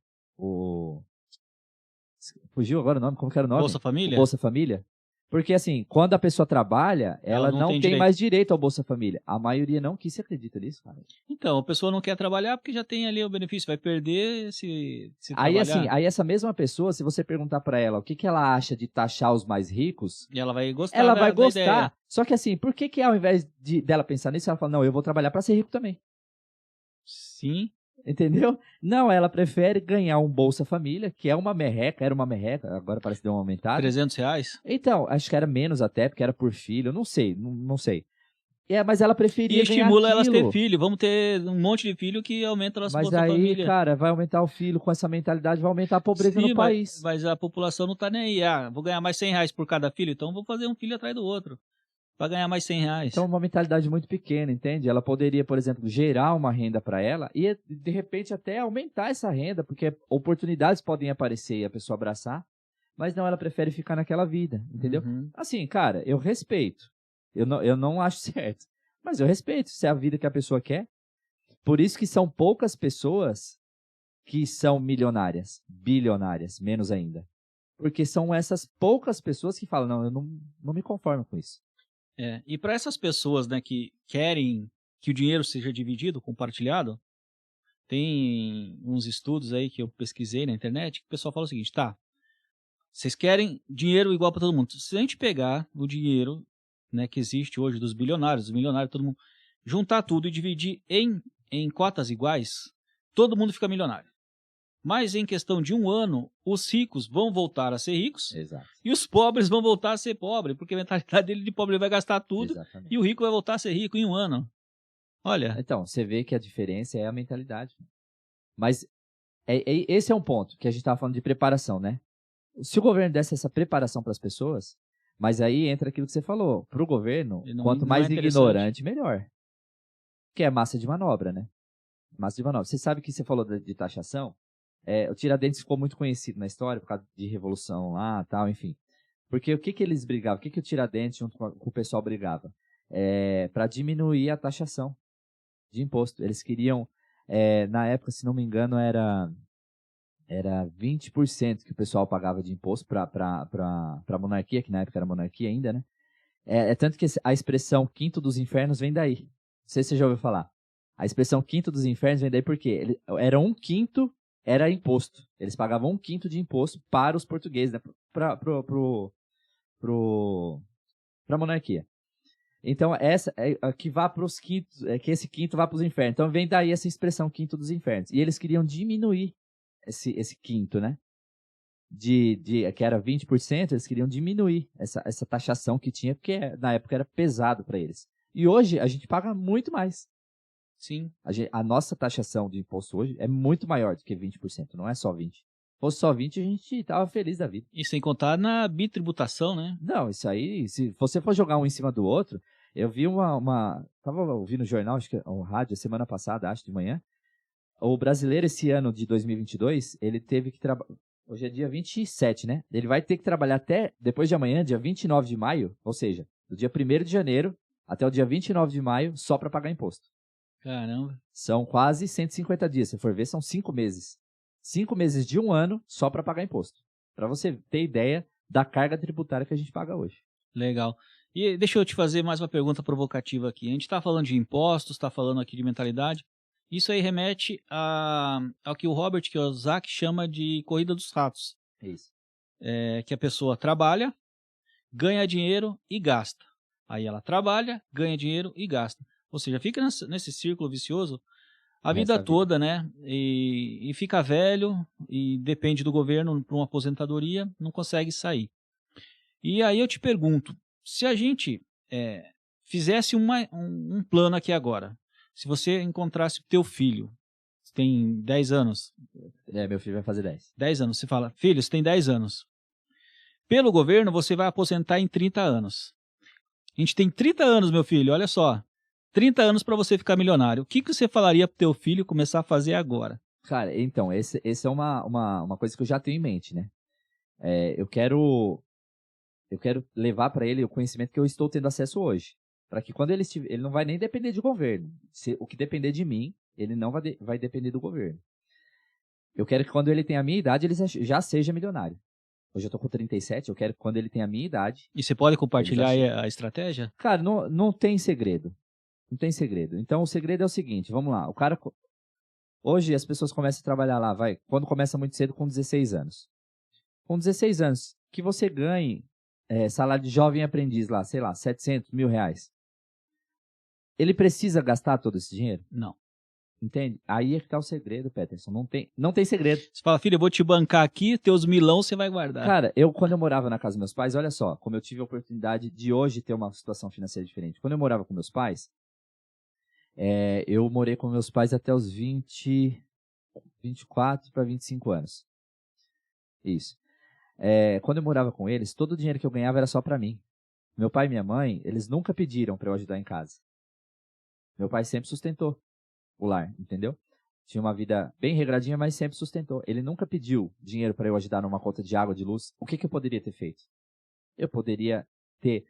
fugiu agora o nome, como que era o nome?
Bolsa Família?
Bolsa Família. Porque assim, quando a pessoa trabalha, ela não tem mais direito ao Bolsa Família. A maioria não quis, você acredita nisso, cara?
Então, a pessoa não quer trabalhar porque já tem ali o benefício, vai perder se trabalhar.
Aí essa mesma pessoa, se você perguntar pra ela o que ela acha de taxar os mais ricos,
e ela vai gostar.
Ela vai gostar.
Ideia.
Só que assim, por que ao invés dela pensar nisso, ela fala, não, eu vou trabalhar pra ser rico também?
Sim.
Entendeu? Não, ela prefere ganhar um Bolsa Família, que é uma merreca, era uma merreca, agora parece que deu uma aumentada.
R$300?
Então, acho que era menos até, porque era por filho, não sei, não sei. Mas ela
E
preferia ganhar
estimula elas a ter
aquilo.
filho. Vamos ter um monte de filho que aumenta a nossa
Mas
Bolsa
aí,
Família.
cara, vai aumentar o filho com essa mentalidade, vai aumentar a pobreza
Sim,
no país.
mas a população não tá nem aí. Vou ganhar mais R$100 por cada filho, então vou fazer um filho atrás do outro. Pra ganhar mais R$100.
Então, uma mentalidade muito pequena, entende? Ela poderia, por exemplo, gerar uma renda para ela e, de repente, até aumentar essa renda, porque oportunidades podem aparecer e a pessoa abraçar, mas não, ela prefere ficar naquela vida, entendeu?
Uhum.
Assim, cara, eu respeito. Eu não acho certo, mas eu respeito se é a vida que a pessoa quer. Por isso que são poucas pessoas que são milionárias, bilionárias, menos ainda. Porque são essas poucas pessoas que falam, não, eu não me conformo com isso.
E para essas pessoas, né, que querem que o dinheiro seja dividido, compartilhado, tem uns estudos aí que eu pesquisei na internet que o pessoal fala o seguinte, tá, vocês querem dinheiro igual para todo mundo. Se a gente pegar o dinheiro, né, que existe hoje dos bilionários, dos milionários, todo mundo, juntar tudo e dividir em cotas iguais, todo mundo fica milionário. Mas em questão de um ano, os ricos vão voltar a ser ricos.
Exato.
E os pobres vão voltar a ser pobres, porque a mentalidade dele de pobre ele vai gastar tudo.
Exatamente.
E o rico vai voltar a ser rico em um ano. Olha.
Então, você vê que a diferença é a mentalidade. Mas esse é um ponto que a gente estava falando de preparação, né? Se o governo desse essa preparação para as pessoas, mas aí entra aquilo que você falou. Para o governo, quanto mais ignorante, melhor. Que é massa de manobra, né? Massa de manobra. Você sabe que você falou de taxação? O Tiradentes ficou muito conhecido na história por causa de revolução lá, tal, enfim. Porque o que eles brigavam? O que o Tiradentes junto com o pessoal brigava? Para diminuir a taxação de imposto. Eles queriam, na época, se não me engano, era 20% que o pessoal pagava de imposto para a monarquia, que na época era monarquia ainda, né? Tanto que a expressão quinto dos infernos vem daí. Não sei se você já ouviu falar. A expressão quinto dos infernos vem daí porque era 1/5 era imposto. Eles pagavam 1/5 de imposto para os portugueses, né? Para a monarquia. Então, essa que vá para os quintos, que esse quinto vá para os infernos. Então, vem daí essa expressão quinto dos infernos. E eles queriam diminuir esse quinto, né? Que era 20%, eles queriam diminuir essa taxação que tinha, porque na época era pesado para eles. E hoje a gente paga muito mais.
Sim.
A nossa taxação de imposto hoje é muito maior do que 20%, não é só 20%. Se fosse só 20%, a gente estava feliz da vida.
E sem contar na bitributação, né?
Não, isso aí, se você for jogar um em cima do outro, eu vi tava ouvindo o jornal, acho que o rádio, semana passada, acho, de manhã. O brasileiro, esse ano de 2022, ele teve que trabalhar. Hoje é dia 27, né? Ele vai ter que trabalhar até depois de amanhã, dia 29 de maio, ou seja, do dia 1º de janeiro até o dia 29 de maio, só para pagar imposto.
Caramba.
São quase 150 dias. Se for ver, são 5 meses. 5 meses de um ano só para pagar imposto. Para você ter ideia da carga tributária que a gente paga hoje.
Legal. E deixa eu te fazer mais uma pergunta provocativa aqui. A gente está falando de impostos, está falando aqui de mentalidade. Isso aí remete ao que o Robert Kiyosaki chama de corrida dos ratos.
Isso.
Que a pessoa trabalha, ganha dinheiro e gasta. Aí ela trabalha, ganha dinheiro e gasta. Ou seja, fica nesse círculo vicioso a vida toda, né? E fica velho e depende do governo para uma aposentadoria, não consegue sair. E aí eu te pergunto, se a gente fizesse um plano aqui agora, se você encontrasse o teu filho, tem 10 anos.
Meu filho vai fazer 10.
10 anos, você fala, filho, você tem 10 anos. Pelo governo, você vai aposentar em 30 anos. A gente tem 30 anos, meu filho, olha só. 30 anos para você ficar milionário. O que você falaria pro teu filho começar a fazer agora?
Cara, então, esse é uma coisa que eu já tenho em mente, né? Eu quero levar para ele o conhecimento que eu estou tendo acesso hoje. Para que quando ele não vai nem depender de governo. O que depender de mim, ele não vai depender do governo. Eu quero que quando ele tenha a minha idade, ele já seja milionário. Hoje eu tô com 37, eu quero que quando ele tenha a minha idade...
E você pode compartilhar aí a estratégia?
Cara, não tem segredo. Não tem segredo. Então, o segredo é o seguinte, vamos lá. Hoje as pessoas começam a trabalhar lá, quando começa muito cedo, com 16 anos. Com 16 anos, que você ganhe salário de jovem aprendiz lá, sei lá, 700 mil reais. Ele precisa gastar todo esse dinheiro?
Não.
Entende? Aí é que tá o segredo, Peterson. Não tem segredo.
Você fala, filho, eu vou te bancar aqui, teus milão você vai guardar.
Cara, quando eu morava na casa dos meus pais, olha só, como eu tive a oportunidade de hoje ter uma situação financeira diferente. Quando eu morava com meus pais, eu morei com meus pais até os 24 para 25 anos. Isso. Quando eu morava com eles, todo o dinheiro que eu ganhava era só para mim. Meu pai e minha mãe, eles nunca pediram para eu ajudar em casa. Meu pai sempre sustentou o lar, entendeu? Tinha uma vida bem regradinha, mas sempre sustentou. Ele nunca pediu dinheiro para eu ajudar numa conta de água, de luz. O que eu poderia ter feito? Eu poderia ter,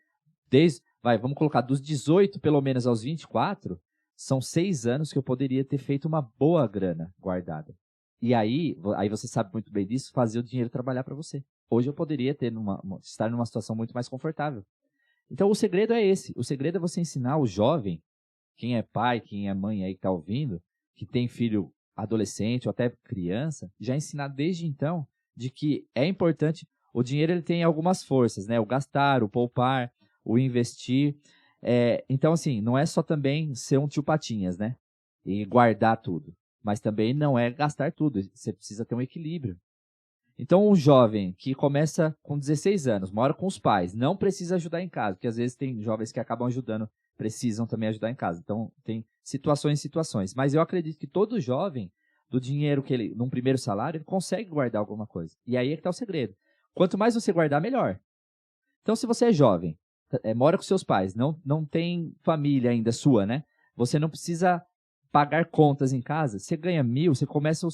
vamos colocar, dos 18 pelo menos aos 24, são 6 anos que eu poderia ter feito uma boa grana guardada. E aí você sabe muito bem disso, fazer o dinheiro trabalhar para você. Hoje eu poderia estar numa situação muito mais confortável. Então o segredo é esse. O segredo é você ensinar o jovem, quem é pai, quem é mãe aí que está ouvindo, que tem filho adolescente ou até criança, já ensinar desde então de que é importante. O dinheiro ele tem algumas forças, né? O gastar, o poupar, o investir. Então, assim, não é só também ser um tio Patinhas, né? E guardar tudo. Mas também não é gastar tudo. Você precisa ter um equilíbrio. Então, um jovem que começa com 16 anos, mora com os pais, não precisa ajudar em casa, porque às vezes tem jovens que acabam ajudando, precisam também ajudar em casa. Então, tem situações e situações. Mas eu acredito que todo jovem, do dinheiro que ele, num primeiro salário, ele consegue guardar alguma coisa. E aí é que está o segredo. Quanto mais você guardar, melhor. Então, se você é jovem, mora com seus pais, não tem família ainda sua, né? Você não precisa pagar contas em casa. Você ganha 1.000, você começa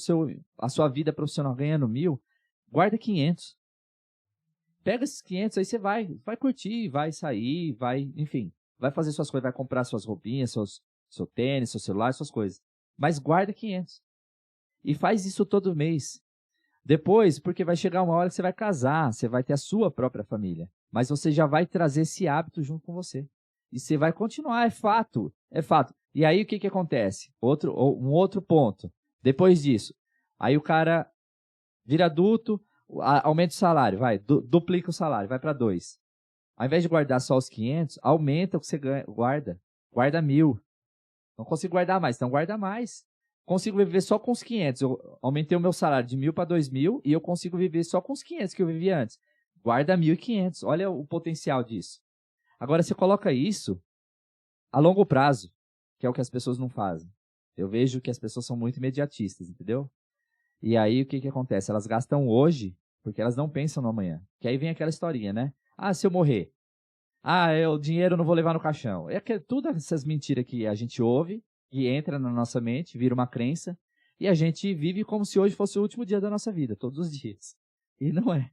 a sua vida profissional ganhando 1.000, guarda 500. Pega esses 500, aí você vai curtir, vai sair, enfim, vai fazer suas coisas, vai comprar suas roupinhas, seu tênis, seu celular, suas coisas. Mas guarda 500. E faz isso todo mês. Depois, porque vai chegar uma hora que você vai casar, você vai ter a sua própria família. Mas você já vai trazer esse hábito junto com você. E você vai continuar, é fato. E aí o que acontece? Um outro ponto. Depois disso, aí o cara vira adulto, aumenta o salário, duplica o salário, vai para 2. Ao invés de guardar só os 500, aumenta o que você guarda 1.000. Não consigo guardar mais, então guarda mais. Consigo viver só com os 500. Eu aumentei o meu salário de 1.000 para 2.000 e eu consigo viver só com os 500 que eu vivia antes. Guarda 1.500. Olha o potencial disso. Agora, você coloca isso a longo prazo, que é o que as pessoas não fazem. Eu vejo que as pessoas são muito imediatistas, entendeu? E aí, o que acontece? Elas gastam hoje porque elas não pensam no amanhã. Que aí vem aquela historinha, né? Ah, se eu morrer. Ah, o dinheiro eu não vou levar no caixão. Tudo essas mentiras que a gente ouve, que entra na nossa mente, vira uma crença, e a gente vive como se hoje fosse o último dia da nossa vida, todos os dias. E não é.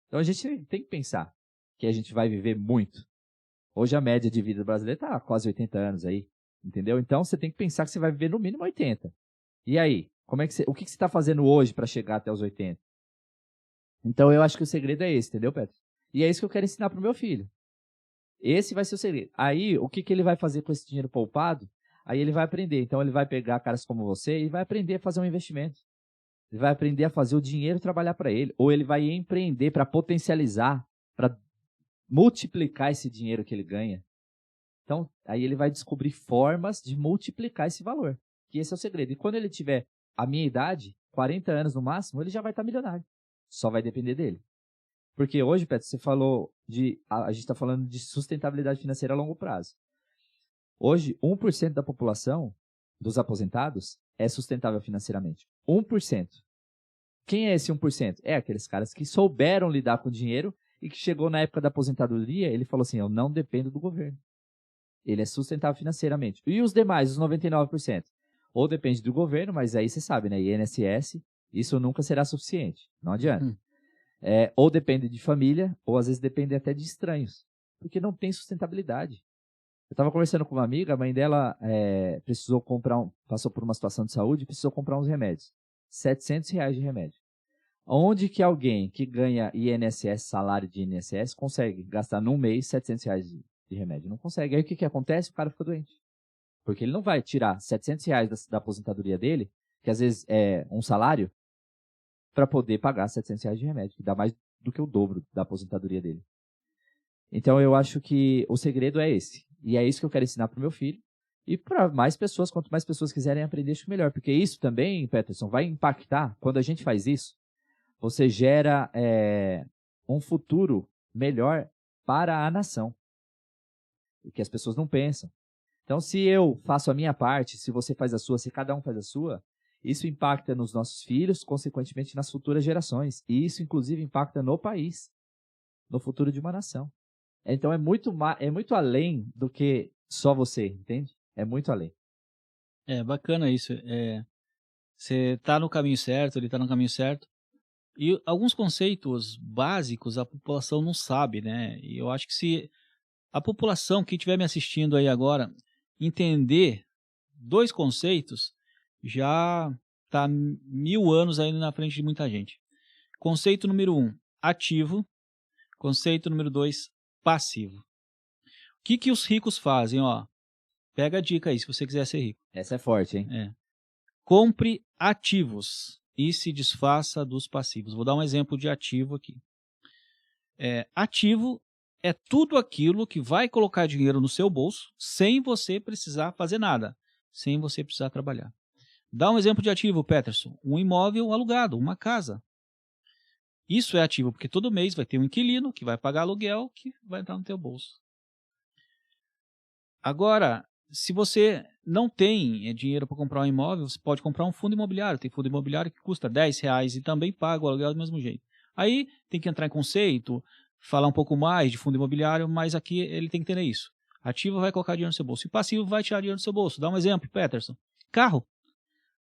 Então a gente tem que pensar que a gente vai viver muito. Hoje a média de vida brasileira está quase 80 anos aí, entendeu? Então você tem que pensar que você vai viver no mínimo 80. E aí? O que você está fazendo hoje para chegar até os 80? Então eu acho que o segredo é esse, entendeu, Petro? E é isso que eu quero ensinar para o meu filho. Esse vai ser o segredo. Aí, o que ele vai fazer com esse dinheiro poupado? Aí ele vai aprender. Então, ele vai pegar caras como você e vai aprender a fazer um investimento. Ele vai aprender a fazer o dinheiro trabalhar para ele. Ou ele vai empreender para potencializar, para multiplicar esse dinheiro que ele ganha. Então, aí ele vai descobrir formas de multiplicar esse valor. Que esse é o segredo. E quando ele tiver a minha idade, 40 anos no máximo, ele já vai estar milionário. Só vai depender dele. Porque hoje, Petro, você falou a gente está falando de sustentabilidade financeira a longo prazo. Hoje, 1% da população, dos aposentados, é sustentável financeiramente. 1%. Quem é esse 1%? É aqueles caras que souberam lidar com o dinheiro e que chegou na época da aposentadoria, ele falou assim, eu não dependo do governo. Ele é sustentável financeiramente. E os demais, os 99%? Ou depende do governo, mas aí você sabe, né? INSS, isso nunca será suficiente. Não adianta. Ou depende de família, ou às vezes depende até de estranhos. Porque não tem sustentabilidade. Eu estava conversando com uma amiga, a mãe dela precisou passou por uma situação de saúde e precisou comprar uns remédios. R$700 de remédio. Onde que alguém que ganha INSS, salário de INSS, consegue gastar num mês R$700 de remédio? Não consegue. Aí o que acontece? O cara fica doente. Porque ele não vai tirar R$700 da aposentadoria dele, que às vezes é um salário, para poder pagar R$700 de remédio, que dá mais do que o dobro da aposentadoria dele. Então eu acho que o segredo é esse. E é isso que eu quero ensinar para o meu filho. E para mais pessoas, quanto mais pessoas quiserem aprender, acho melhor. Porque isso também, Peterson, vai impactar. Quando a gente faz isso, você gera um futuro melhor para a nação. O que as pessoas não pensam. Então, se eu faço a minha parte, se você faz a sua, se cada um faz a sua, isso impacta nos nossos filhos, consequentemente nas futuras gerações. E isso, inclusive, impacta no país, no futuro de uma nação. Então, é muito além do que só você, entende? É muito além.
É bacana isso. Você está no caminho certo, ele está no caminho certo. E alguns conceitos básicos a população não sabe, né? E eu acho que se a população que estiver me assistindo aí agora entender 2 conceitos, já está 1000 anos aí na frente de muita gente. Conceito número 1, ativo. Conceito número 2, passivo. O que os ricos fazem? Ó, pega a dica aí, se você quiser ser rico.
Essa é forte, hein?
Compre ativos e se desfaça dos passivos. Vou dar um exemplo de ativo aqui. Ativo é tudo aquilo que vai colocar dinheiro no seu bolso sem você precisar fazer nada, sem você precisar trabalhar. Dá um exemplo de ativo, Peterson. Um imóvel alugado, uma casa. Isso é ativo, porque todo mês vai ter um inquilino que vai pagar aluguel que vai entrar no teu bolso. Agora, se você não tem dinheiro para comprar um imóvel, você pode comprar um fundo imobiliário. Tem fundo imobiliário que custa R$10 e também paga o aluguel do mesmo jeito. Aí tem que entrar em conceito, falar um pouco mais de fundo imobiliário, mas aqui ele tem que entender isso. Ativo vai colocar dinheiro no seu bolso e passivo vai tirar dinheiro do seu bolso. Dá um exemplo, Peterson. Carro.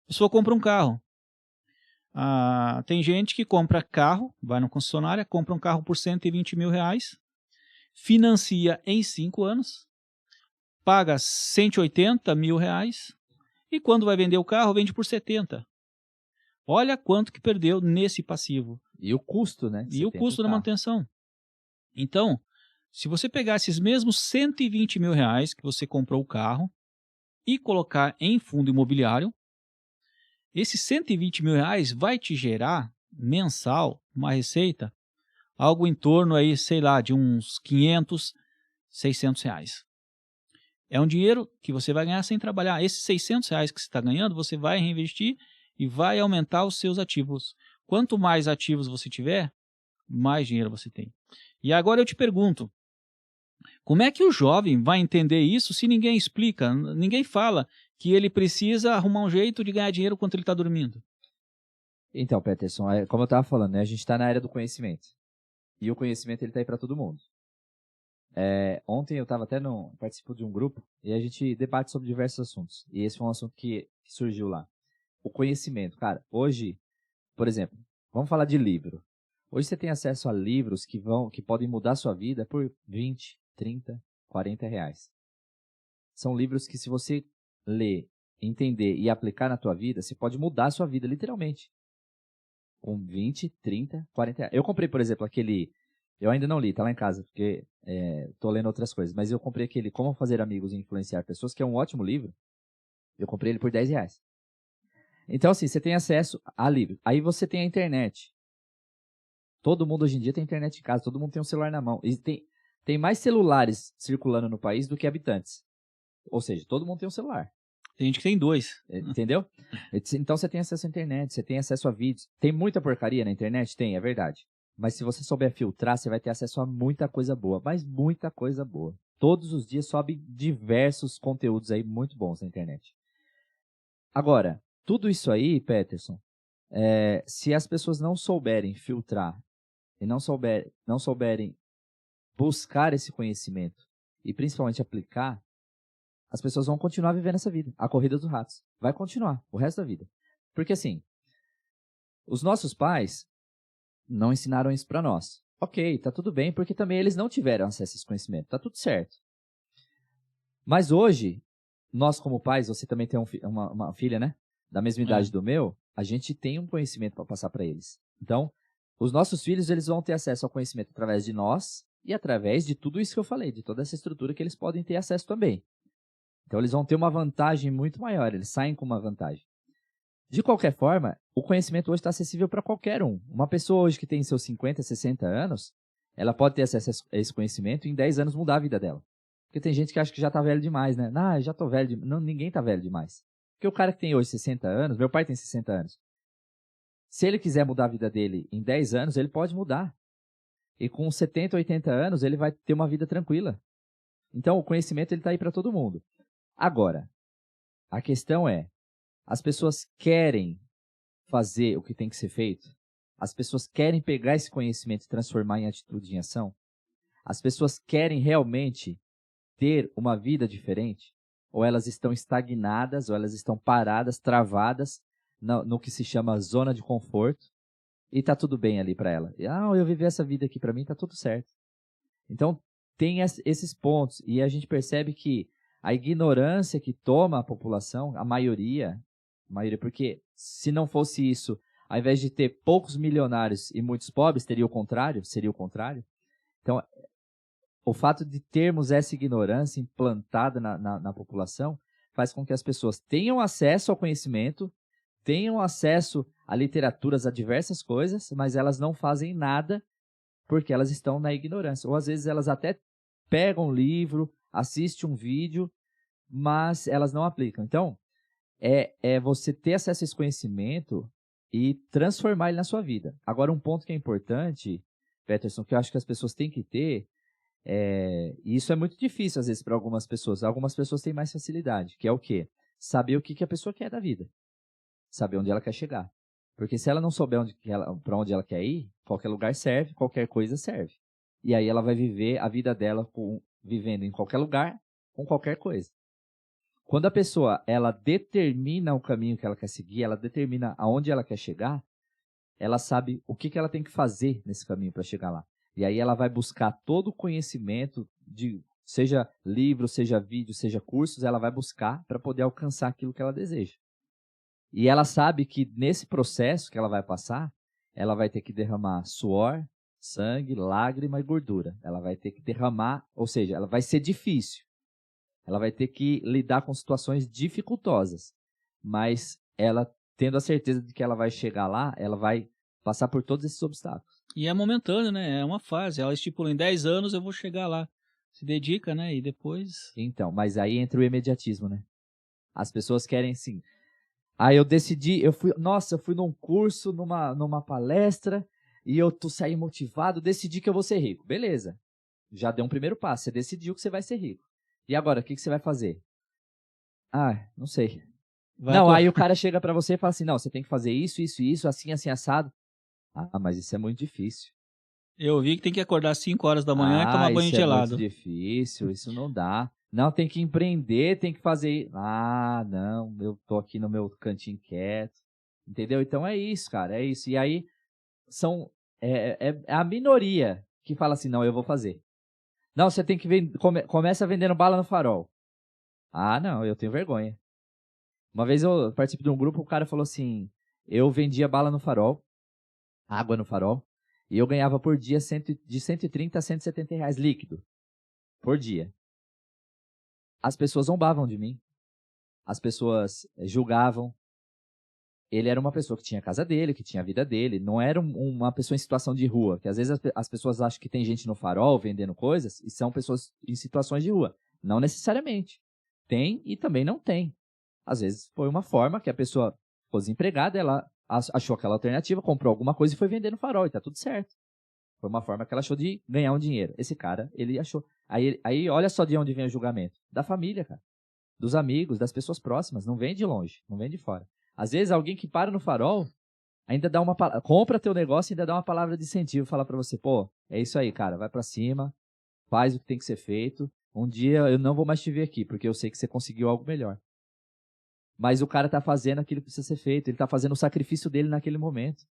A pessoa compra um carro. Tem gente que compra carro, vai na concessionária, compra um carro por R$120 mil, financia em 5 anos, paga R$180 mil e quando vai vender o carro, vende por 70. Olha quanto que perdeu nesse passivo.
E o custo, né?
E o custo da manutenção. Então, se você pegar esses mesmos R$120 mil que você comprou o carro e colocar em fundo imobiliário, esses R$120 mil vai te gerar mensal uma receita algo em torno aí, sei lá, de uns R$500, R$600. É um dinheiro que você vai ganhar sem trabalhar. Esses R$600 que você está ganhando, você vai reinvestir e vai aumentar os seus ativos. Quanto mais ativos você tiver, mais dinheiro você tem. E agora eu te pergunto, como é que o jovem vai entender isso se ninguém explica, ninguém fala que ele precisa arrumar um jeito de ganhar dinheiro enquanto ele está dormindo?
Então, Peterson, como eu estava falando, né, a gente está na era do conhecimento. E o conhecimento ele está aí para todo mundo. Ontem eu estava participo de um grupo e a gente debate sobre diversos assuntos. E esse foi um assunto que surgiu lá. O conhecimento, cara, hoje, por exemplo, vamos falar de livro. Hoje você tem acesso a livros que podem mudar a sua vida por 20, 30, 40 reais. São livros que se você ler, entender e aplicar na tua vida, você pode mudar a sua vida, literalmente. Com 20, 30, 40 reais. Eu comprei, por exemplo, eu ainda não li, tá lá em casa, porque tô lendo outras coisas, mas eu comprei aquele Como Fazer Amigos e Influenciar Pessoas, que é um ótimo livro. Eu comprei ele por 10 reais. Então, assim, você tem acesso a livro. Aí você tem a internet. Todo mundo hoje em dia tem internet em casa, todo mundo tem um celular na mão. E tem mais celulares circulando no país do que habitantes. Ou seja, todo mundo tem um celular.
Tem gente que tem 2.
Entendeu? Então você tem acesso à internet, você tem acesso a vídeos. Tem muita porcaria na internet? Tem, é verdade. Mas se você souber filtrar, você vai ter acesso a muita coisa boa. Mas muita coisa boa. Todos os dias sobe diversos conteúdos aí muito bons na internet. Agora, tudo isso aí, Peterson, se as pessoas não souberem filtrar e não souberem buscar esse conhecimento e principalmente aplicar, as pessoas vão continuar vivendo essa vida. A corrida dos ratos. Vai continuar o resto da vida. Porque assim, os nossos pais não ensinaram isso para nós. Ok, tá tudo bem, porque também eles não tiveram acesso a esse conhecimento. Tá tudo certo. Mas hoje, nós como pais, você também tem uma filha, né? Da mesma idade do meu, a gente tem um conhecimento para passar para eles. Então, os nossos filhos, eles vão ter acesso ao conhecimento através de nós e através de tudo isso que eu falei, de toda essa estrutura que eles podem ter acesso também. Então, eles vão ter uma vantagem muito maior, eles saem com uma vantagem. De qualquer forma, o conhecimento hoje está acessível para qualquer um. Uma pessoa hoje que tem seus 50, 60 anos, ela pode ter acesso a esse conhecimento e em 10 anos mudar a vida dela. Porque tem gente que acha que já tá velho demais, né? Ah, já tô velho demais. Não, ninguém tá velho demais. Porque o cara que tem hoje 60 anos, meu pai tem 60 anos. Se ele quiser mudar a vida dele em 10 anos, ele pode mudar. E com 70, 80 anos, ele vai ter uma vida tranquila. Então, o conhecimento ele tá aí para todo mundo. Agora, a questão é, as pessoas querem fazer o que tem que ser feito? As pessoas querem pegar esse conhecimento e transformar em atitude em ação? As pessoas querem realmente ter uma vida diferente? Ou elas estão estagnadas, ou elas estão paradas, travadas no que se chama zona de conforto, e tá tudo bem ali para ela. Eu vivi essa vida aqui para mim, tá tudo certo. Então, tem esses pontos, e a gente percebe que a ignorância que toma a população, a maioria, porque se não fosse isso, ao invés de ter poucos milionários e muitos pobres, seria o contrário. Então, o fato de termos essa ignorância implantada na população faz com que as pessoas tenham acesso ao conhecimento, tenham acesso a literaturas, a diversas coisas, mas elas não fazem nada porque elas estão na ignorância. Ou às vezes elas até pegam um livro, assistem um vídeo, mas elas não aplicam. Então, é você ter acesso a esse conhecimento e transformar ele na sua vida. Agora, um ponto que é importante, Peterson, que eu acho que as pessoas têm que ter, e isso é muito difícil às vezes para algumas pessoas. Algumas pessoas têm mais facilidade, que é o quê? Saber o que a pessoa quer da vida. Saber onde ela quer chegar. Porque se ela não souber para onde ela quer ir, qualquer lugar serve, qualquer coisa serve. E aí ela vai viver a vida dela vivendo em qualquer lugar, com qualquer coisa. Quando a pessoa ela determina o caminho que ela quer seguir, ela determina aonde ela quer chegar, ela sabe o que ela tem que fazer nesse caminho para chegar lá. E aí ela vai buscar todo o conhecimento, seja livro, seja vídeo, seja cursos, ela vai buscar para poder alcançar aquilo que ela deseja. E ela sabe que nesse processo que ela vai passar, ela vai ter que derramar suor, sangue, lágrima e gordura. Ela vai ter que derramar, ou seja, ela vai ser difícil. Ela vai ter que lidar com situações dificultosas. Mas ela, tendo a certeza de que ela vai chegar lá, ela vai passar por todos esses obstáculos.
E é momentâneo, né? É uma fase. Ela estipula, em 10 anos eu vou chegar lá. Se dedica, né? E depois...
Então, mas aí entra o imediatismo, né? As pessoas querem, assim... eu decidi, eu fui num curso, numa palestra, e eu saí motivado, decidi que eu vou ser rico. Beleza. Já deu um primeiro passo. Você decidiu que você vai ser rico. E agora, o que você vai fazer? Não sei. Aí o cara chega pra você e fala assim, não, você tem que fazer isso, isso, isso, assim, assim, assado. Mas isso é muito difícil.
Eu vi que tem que acordar às 5 horas da manhã e tomar banho gelado.
Isso é muito difícil, isso não dá. Não, tem que empreender, tem que fazer... não, eu tô aqui no meu cantinho quieto. Entendeu? Então é isso, cara, é isso. E aí, é a minoria que fala assim, não, eu vou fazer. Não, você tem que começa vendendo bala no farol. Não, eu tenho vergonha. Uma vez eu participei de um grupo, o cara falou assim, eu vendia bala no farol, água no farol, e eu ganhava por dia de 130 a 170 reais líquido. Por dia. As pessoas zombavam de mim. As pessoas julgavam. Ele era uma pessoa que tinha a casa dele, que tinha a vida dele. Não era uma pessoa em situação de rua. Que às vezes as pessoas acham que tem gente no farol vendendo coisas e são pessoas em situações de rua. Não necessariamente. Tem e também não tem. Às vezes foi uma forma que a pessoa ficou desempregada, ela achou aquela alternativa, comprou alguma coisa e foi vender no farol. E tá tudo certo. Foi uma forma que ela achou de ganhar um dinheiro. Esse cara, ele achou. Aí olha só de onde vem o julgamento. Da família, cara. Dos amigos, das pessoas próximas. Não vem de longe, não vem de fora. Às vezes alguém que para no farol ainda dá compra teu negócio e ainda dá uma palavra de incentivo. Fala pra você, pô, é isso aí, cara. Vai pra cima, faz o que tem que ser feito. Um dia eu não vou mais te ver aqui, porque eu sei que você conseguiu algo melhor. Mas o cara tá fazendo aquilo que precisa ser feito. Ele tá fazendo o sacrifício dele naquele momento.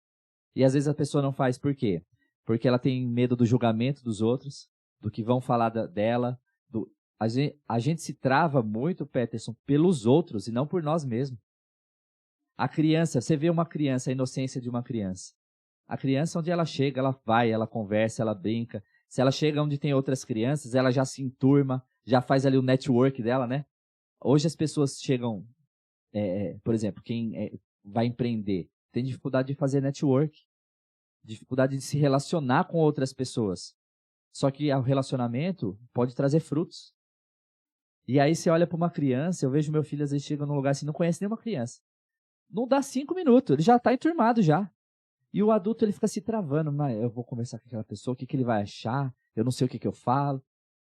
E às vezes a pessoa não faz por quê? Porque ela tem medo do julgamento dos outros, do que vão falar dela. A gente se trava muito, Peterson, pelos outros e não por nós mesmos. A criança, você vê uma criança, a inocência de uma criança. A criança, onde ela chega, ela vai, ela conversa, ela brinca. Se ela chega onde tem outras crianças, ela já se enturma, já faz ali o network dela, né? Hoje as pessoas chegam, por exemplo, quem vai empreender, tem dificuldade de fazer network. Dificuldade de se relacionar com outras pessoas. Só que o relacionamento pode trazer frutos. E aí você olha para uma criança, eu vejo meu filho às vezes chega num lugar assim, não conhece nenhuma criança. Não dá 5 minutos, ele já está enturmado já. E o adulto ele fica se travando, mas eu vou conversar com aquela pessoa, o que ele vai achar? Eu não sei o que eu falo.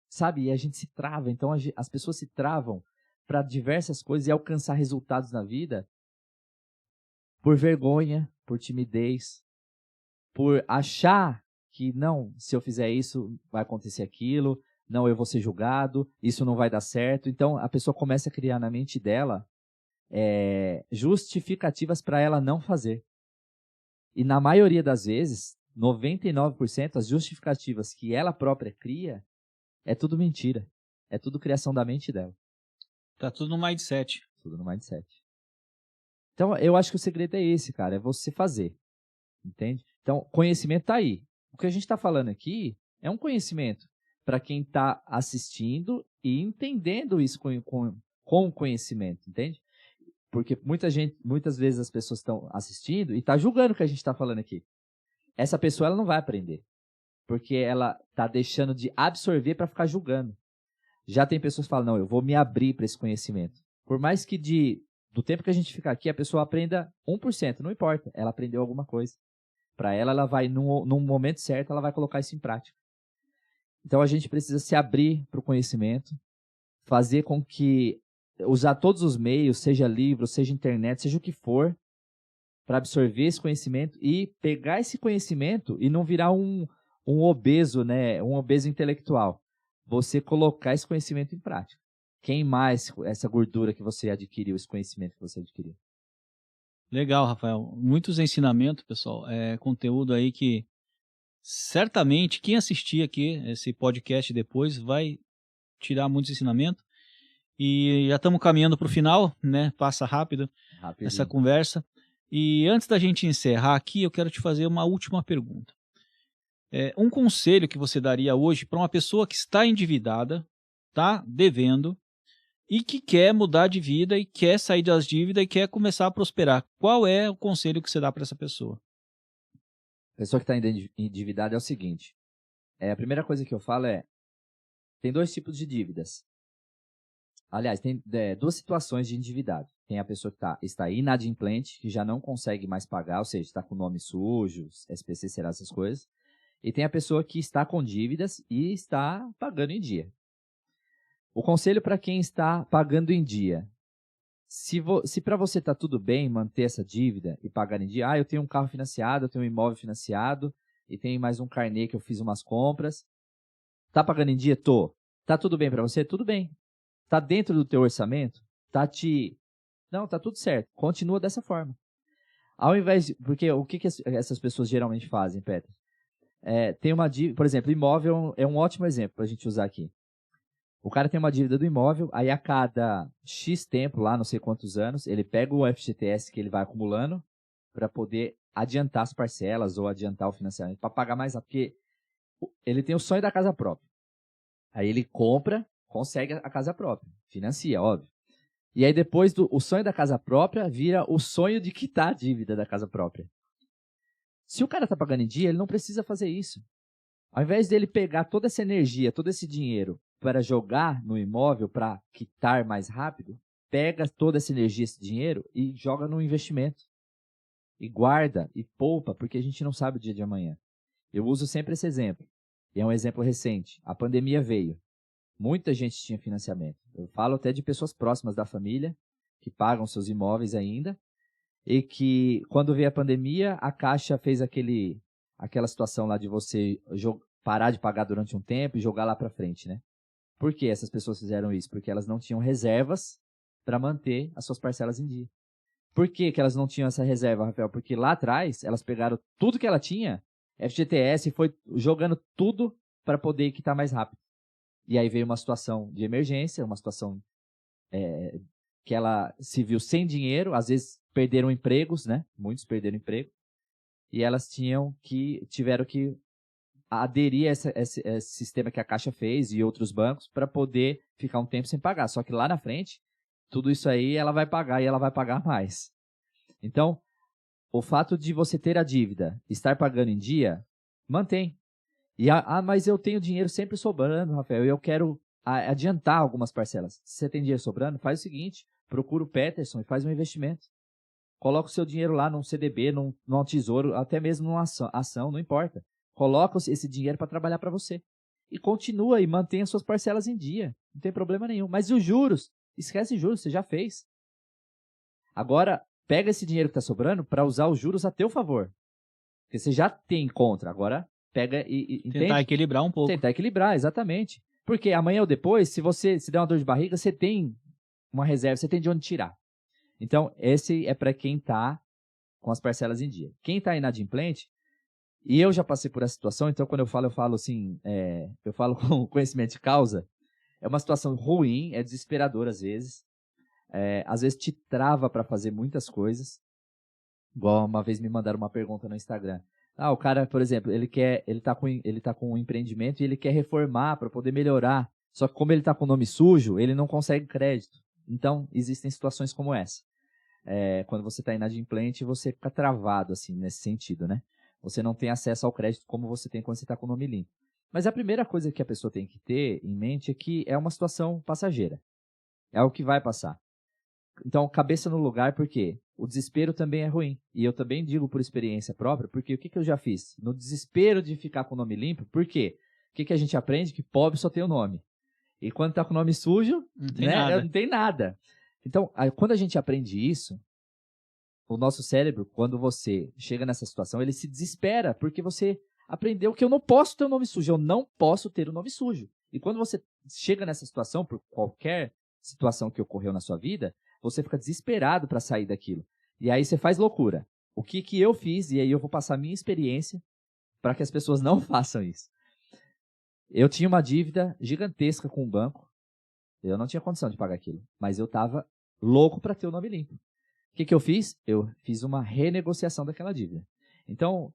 Sabe? E a gente se trava, então as pessoas se travam para diversas coisas e alcançar resultados na vida por vergonha, por timidez, por achar que não, se eu fizer isso, vai acontecer aquilo, não, eu vou ser julgado, isso não vai dar certo. Então, a pessoa começa a criar na mente dela justificativas para ela não fazer. E na maioria das vezes, 99%, as justificativas que ela própria cria, é tudo mentira. É tudo criação da mente dela.
Tá tudo no mindset.
Tudo no mindset. Então, eu acho que o segredo é esse, cara, é você fazer. Entende? Então, conhecimento tá aí. O que a gente está falando aqui é um conhecimento para quem está assistindo e entendendo isso com conhecimento, entende? Porque muitas vezes as pessoas estão assistindo e estão julgando o que a gente está falando aqui. Essa pessoa ela não vai aprender, porque ela está deixando de absorver para ficar julgando. Já tem pessoas que falam, não, eu vou me abrir para esse conhecimento. Por mais que do tempo que a gente ficar aqui, a pessoa aprenda 1%, não importa, ela aprendeu alguma coisa. Para ela vai, num momento certo, ela vai colocar isso em prática. Então, a gente precisa se abrir para o conhecimento, fazer com que, usar todos os meios, seja livro, seja internet, seja o que for, para absorver esse conhecimento e pegar esse conhecimento e não virar um obeso, né, um obeso intelectual. Você colocar esse conhecimento em prática. Queimar essa gordura que você adquiriu, esse conhecimento que você adquiriu.
Legal, Rafael. Muitos ensinamentos, pessoal. É conteúdo aí que certamente quem assistir aqui esse podcast depois vai tirar muitos ensinamentos. E já estamos caminhando para o final, né? Passa rápido essa conversa. E antes da gente encerrar aqui, eu quero te fazer uma última pergunta. Um conselho que você daria hoje para uma pessoa que está endividada, está devendo, e que quer mudar de vida e quer sair das dívidas e quer começar a prosperar. Qual é o conselho que você dá para essa pessoa?
A pessoa que está endividada é o seguinte. A primeira coisa que eu falo tem 2 tipos de dívidas. Aliás, tem 2 situações de endividado. Tem a pessoa que está inadimplente, que já não consegue mais pagar, ou seja, está com nome sujo, SPC, será essas coisas. E tem a pessoa que está com dívidas e está pagando em dia. O conselho para quem está pagando em dia. Se para você está tudo bem manter essa dívida e pagar em dia, eu tenho um carro financiado, eu tenho um imóvel financiado e tenho mais um carnê que eu fiz umas compras. Tá pagando em dia? Tô. Tá tudo bem para você? Tudo bem. Tá dentro do teu orçamento? Não, tá tudo certo. Continua dessa forma. Ao invés de... Porque o que essas pessoas geralmente fazem, Petra? Tem uma dívida... Por exemplo, imóvel é um ótimo exemplo para a gente usar aqui. O cara tem uma dívida do imóvel, aí a cada X tempo, lá não sei quantos anos, ele pega o FGTS que ele vai acumulando para poder adiantar as parcelas ou adiantar o financiamento, para pagar mais rápido. Porque ele tem o sonho da casa própria. Aí ele compra, consegue a casa própria, financia, óbvio. E aí depois o sonho da casa própria vira o sonho de quitar a dívida da casa própria. Se o cara está pagando em dia, ele não precisa fazer isso. Ao invés dele pegar toda essa energia, todo esse dinheiro para jogar no imóvel para quitar mais rápido, pega toda essa energia, esse dinheiro e joga no investimento. E guarda e poupa, porque a gente não sabe o dia de amanhã. Eu uso sempre esse exemplo. E é um exemplo recente. A pandemia veio. Muita gente tinha financiamento. Eu falo até de pessoas próximas da família, que pagam seus imóveis ainda, e que quando veio a pandemia, a Caixa fez aquela situação lá de você parar de pagar durante um tempo e jogar lá para frente, né? Por que essas pessoas fizeram isso? Porque elas não tinham reservas para manter as suas parcelas em dia. Por que elas não tinham essa reserva, Rafael? Porque lá atrás, elas pegaram tudo que ela tinha, FGTS, e foi jogando tudo para poder quitar mais rápido. E aí veio uma situação de emergência, uma situação que ela se viu sem dinheiro, às vezes perderam empregos, né? Muitos perderam emprego. E elas tiveram que aderir a esse sistema que a Caixa fez e outros bancos para poder ficar um tempo sem pagar. Só que lá na frente, tudo isso aí ela vai pagar e ela vai pagar mais. Então, o fato de você ter a dívida, estar pagando em dia, mantém. Mas eu tenho dinheiro sempre sobrando, Rafael, e eu quero adiantar algumas parcelas. Se você tem dinheiro sobrando, faz o seguinte, procura o Peterson e faz um investimento. Coloca o seu dinheiro lá num CDB, num tesouro, até mesmo numa ação, não importa. Coloca esse dinheiro para trabalhar para você. E continua e mantenha suas parcelas em dia. Não tem problema nenhum. Mas os juros? Esquece juros, você já fez. Agora, pega esse dinheiro que está sobrando para usar os juros a teu favor. Porque você já tem contra. Agora, pega e
Tentar
entende?
equilibrar um pouco.
Tentar equilibrar, exatamente. Porque amanhã ou depois, se der uma dor de barriga, você tem uma reserva, você tem de onde tirar. Então, esse é para quem está com as parcelas em dia. Quem está inadimplente, e eu já passei por essa situação, então quando eu falo assim, eu falo com conhecimento de causa, é uma situação ruim, é desesperador às vezes te trava para fazer muitas coisas. Igual uma vez me mandaram uma pergunta no Instagram. O cara, por exemplo, ele tá com um empreendimento e ele quer reformar para poder melhorar. Só que como ele está com o nome sujo, ele não consegue crédito. Então, existem situações como essa. Quando você está inadimplente, você fica travado, assim, nesse sentido, né? Você não tem acesso ao crédito como você tem quando você está com o nome limpo. Mas a primeira coisa que a pessoa tem que ter em mente é que é uma situação passageira. É o que vai passar. Então, cabeça no lugar, porque o desespero também é ruim. E eu também digo por experiência própria, porque o que eu já fiz? No desespero de ficar com o nome limpo, por quê? O que a gente aprende? Que pobre só tem o nome. E quando está com o nome sujo, não tem nada. Então, quando a gente aprende isso, o nosso cérebro, quando você chega nessa situação, ele se desespera, porque você aprendeu que eu não posso ter o nome sujo, eu não posso ter o nome sujo. E quando você chega nessa situação, por qualquer situação que ocorreu na sua vida, você fica desesperado para sair daquilo. E aí você faz loucura. O que eu fiz, e aí eu vou passar a minha experiência para que as pessoas não façam isso. Eu tinha uma dívida gigantesca com o banco. Eu não tinha condição de pagar aquilo. Mas eu estava louco para ter o nome limpo. O que eu fiz? Eu fiz uma renegociação daquela dívida. Então,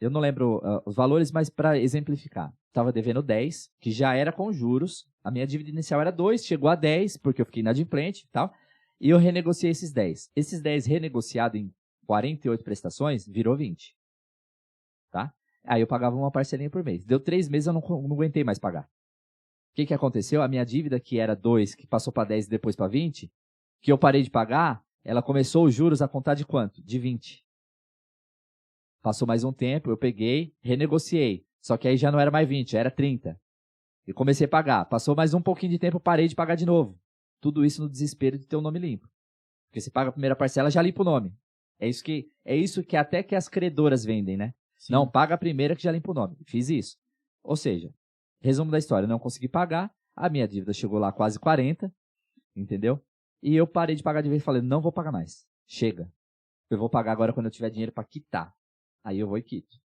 eu não lembro os valores, mas para exemplificar. Estava devendo 10, que já era com juros. A minha dívida inicial era 2, chegou a 10, porque eu fiquei inadimplente e tal. E eu renegociei esses 10. Esses 10 renegociado em 48 prestações, virou 20. Tá? Aí eu pagava uma parcelinha por mês. Deu 3 meses, eu não aguentei mais pagar. O que aconteceu? A minha dívida, que era 2, que passou para 10 e depois para 20, que eu parei de pagar, ela começou os juros a contar de quanto? De 20. Passou mais um tempo, eu peguei, renegociei. Só que aí já não era mais 20, já era 30. E comecei a pagar. Passou mais um pouquinho de tempo, eu parei de pagar de novo. Tudo isso no desespero de ter o nome limpo. Porque você paga a primeira parcela, já limpa o nome. É isso que até que as credoras vendem, né? Sim. Não, paga a primeira que já limpa o nome. Fiz isso. Ou seja, resumo da história, não consegui pagar, a minha dívida chegou lá quase 40, entendeu? E eu parei de pagar de vez e falei, não vou pagar mais. Chega. Eu vou pagar agora quando eu tiver dinheiro para quitar. Aí eu vou e quito.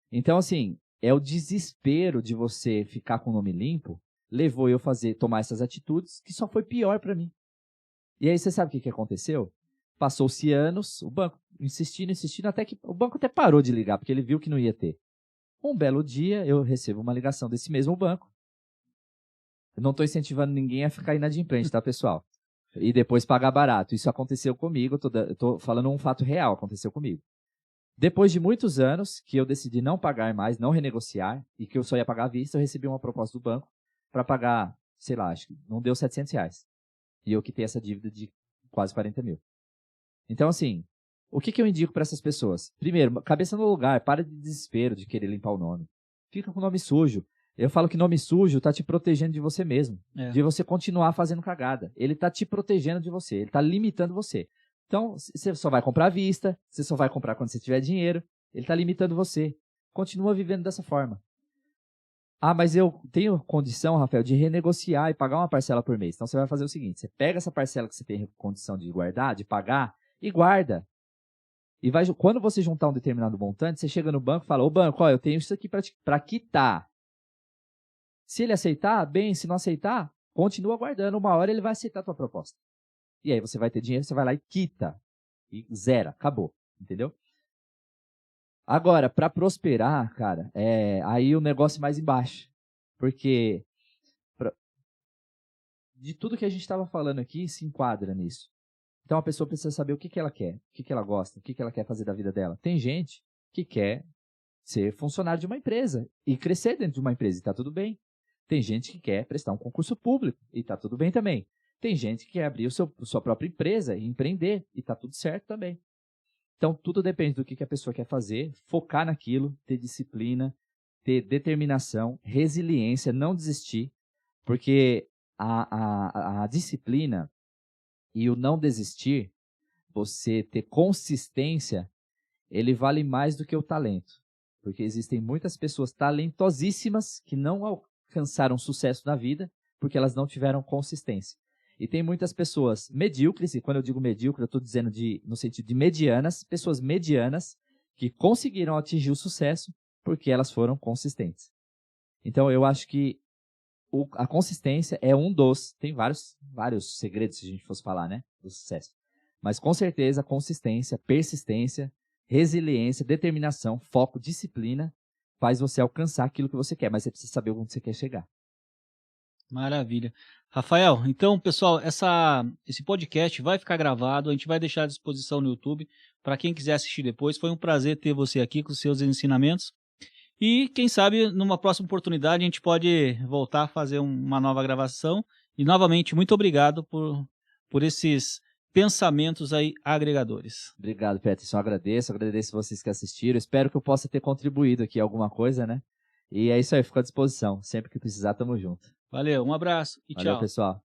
Então, assim, é o desespero de você ficar com o nome limpo, levou eu a tomar essas atitudes, que só foi pior para mim. E aí você sabe o que aconteceu? Passou-se anos, o banco insistindo, até que o banco até parou de ligar, porque ele viu que não ia ter. Um belo dia, eu recebo uma ligação desse mesmo banco. Eu não estou incentivando ninguém a ficar inadimplente, tá, pessoal? E depois pagar barato. Isso aconteceu comigo, eu estou falando um fato real, aconteceu comigo. Depois de muitos anos que eu decidi não pagar mais, não renegociar, e que eu só ia pagar à vista, eu recebi uma proposta do banco para pagar, sei lá, acho que não deu R$700. E eu quitei essa dívida de quase 40 mil. Então, assim, o que eu indico para essas pessoas? Primeiro, cabeça no lugar, para de desespero de querer limpar o nome. Fica com o nome sujo. Eu falo que nome sujo está te protegendo de você mesmo, de você continuar fazendo cagada. Ele está te protegendo de você, ele está limitando você. Então, você só vai comprar à vista, você só vai comprar quando você tiver dinheiro, ele está limitando você. Continua vivendo dessa forma. Ah, mas eu tenho condição, Rafael, de renegociar e pagar uma parcela por mês. Então, você vai fazer o seguinte, você pega essa parcela que você tem condição de guardar, de pagar, e guarda. E quando você juntar um determinado montante, você chega no banco e fala, ô banco, eu tenho isso aqui para quitar. Se ele aceitar, bem, se não aceitar, continua guardando. Uma hora ele vai aceitar a tua proposta. E aí você vai ter dinheiro, você vai lá e quita. E zera, acabou. Entendeu? Agora, para prosperar, cara, aí o negócio mais embaixo. Porque de tudo que a gente estava falando aqui, se enquadra nisso. Então a pessoa precisa saber o que ela quer, o que ela gosta, o que ela quer fazer da vida dela. Tem gente que quer ser funcionário de uma empresa e crescer dentro de uma empresa, e está tudo bem. Tem gente que quer prestar um concurso público e está tudo bem também. Tem gente que quer abrir sua própria empresa e empreender e está tudo certo também. Então, tudo depende do que a pessoa quer fazer, focar naquilo, ter disciplina, ter determinação, resiliência, não desistir, porque a disciplina e o não desistir, você ter consistência, ele vale mais do que o talento. Porque existem muitas pessoas talentosíssimas que não alcançaram sucesso na vida porque elas não tiveram consistência. E tem muitas pessoas medíocres, e quando eu digo medíocre, eu estou dizendo no sentido de medianas, pessoas medianas que conseguiram atingir o sucesso porque elas foram consistentes. Então, eu acho que a consistência é tem vários segredos, se a gente fosse falar, né, do sucesso. Mas, com certeza, consistência, persistência, resiliência, determinação, foco, disciplina, faz você alcançar aquilo que você quer, mas você precisa saber onde você quer chegar.
Maravilha. Rafael, então, pessoal, esse podcast vai ficar gravado, a gente vai deixar à disposição no YouTube para quem quiser assistir depois. Foi um prazer ter você aqui com os seus ensinamentos. E, quem sabe, numa próxima oportunidade, a gente pode voltar a fazer uma nova gravação. E, novamente, muito obrigado por esses pensamentos aí agregadores.
Obrigado, Peterson. Agradeço vocês que assistiram. Espero que eu possa ter contribuído aqui alguma coisa, né? E é isso aí, fico à disposição. Sempre que precisar, tamo junto.
Valeu, um abraço e
Valeu,
tchau.
pessoal.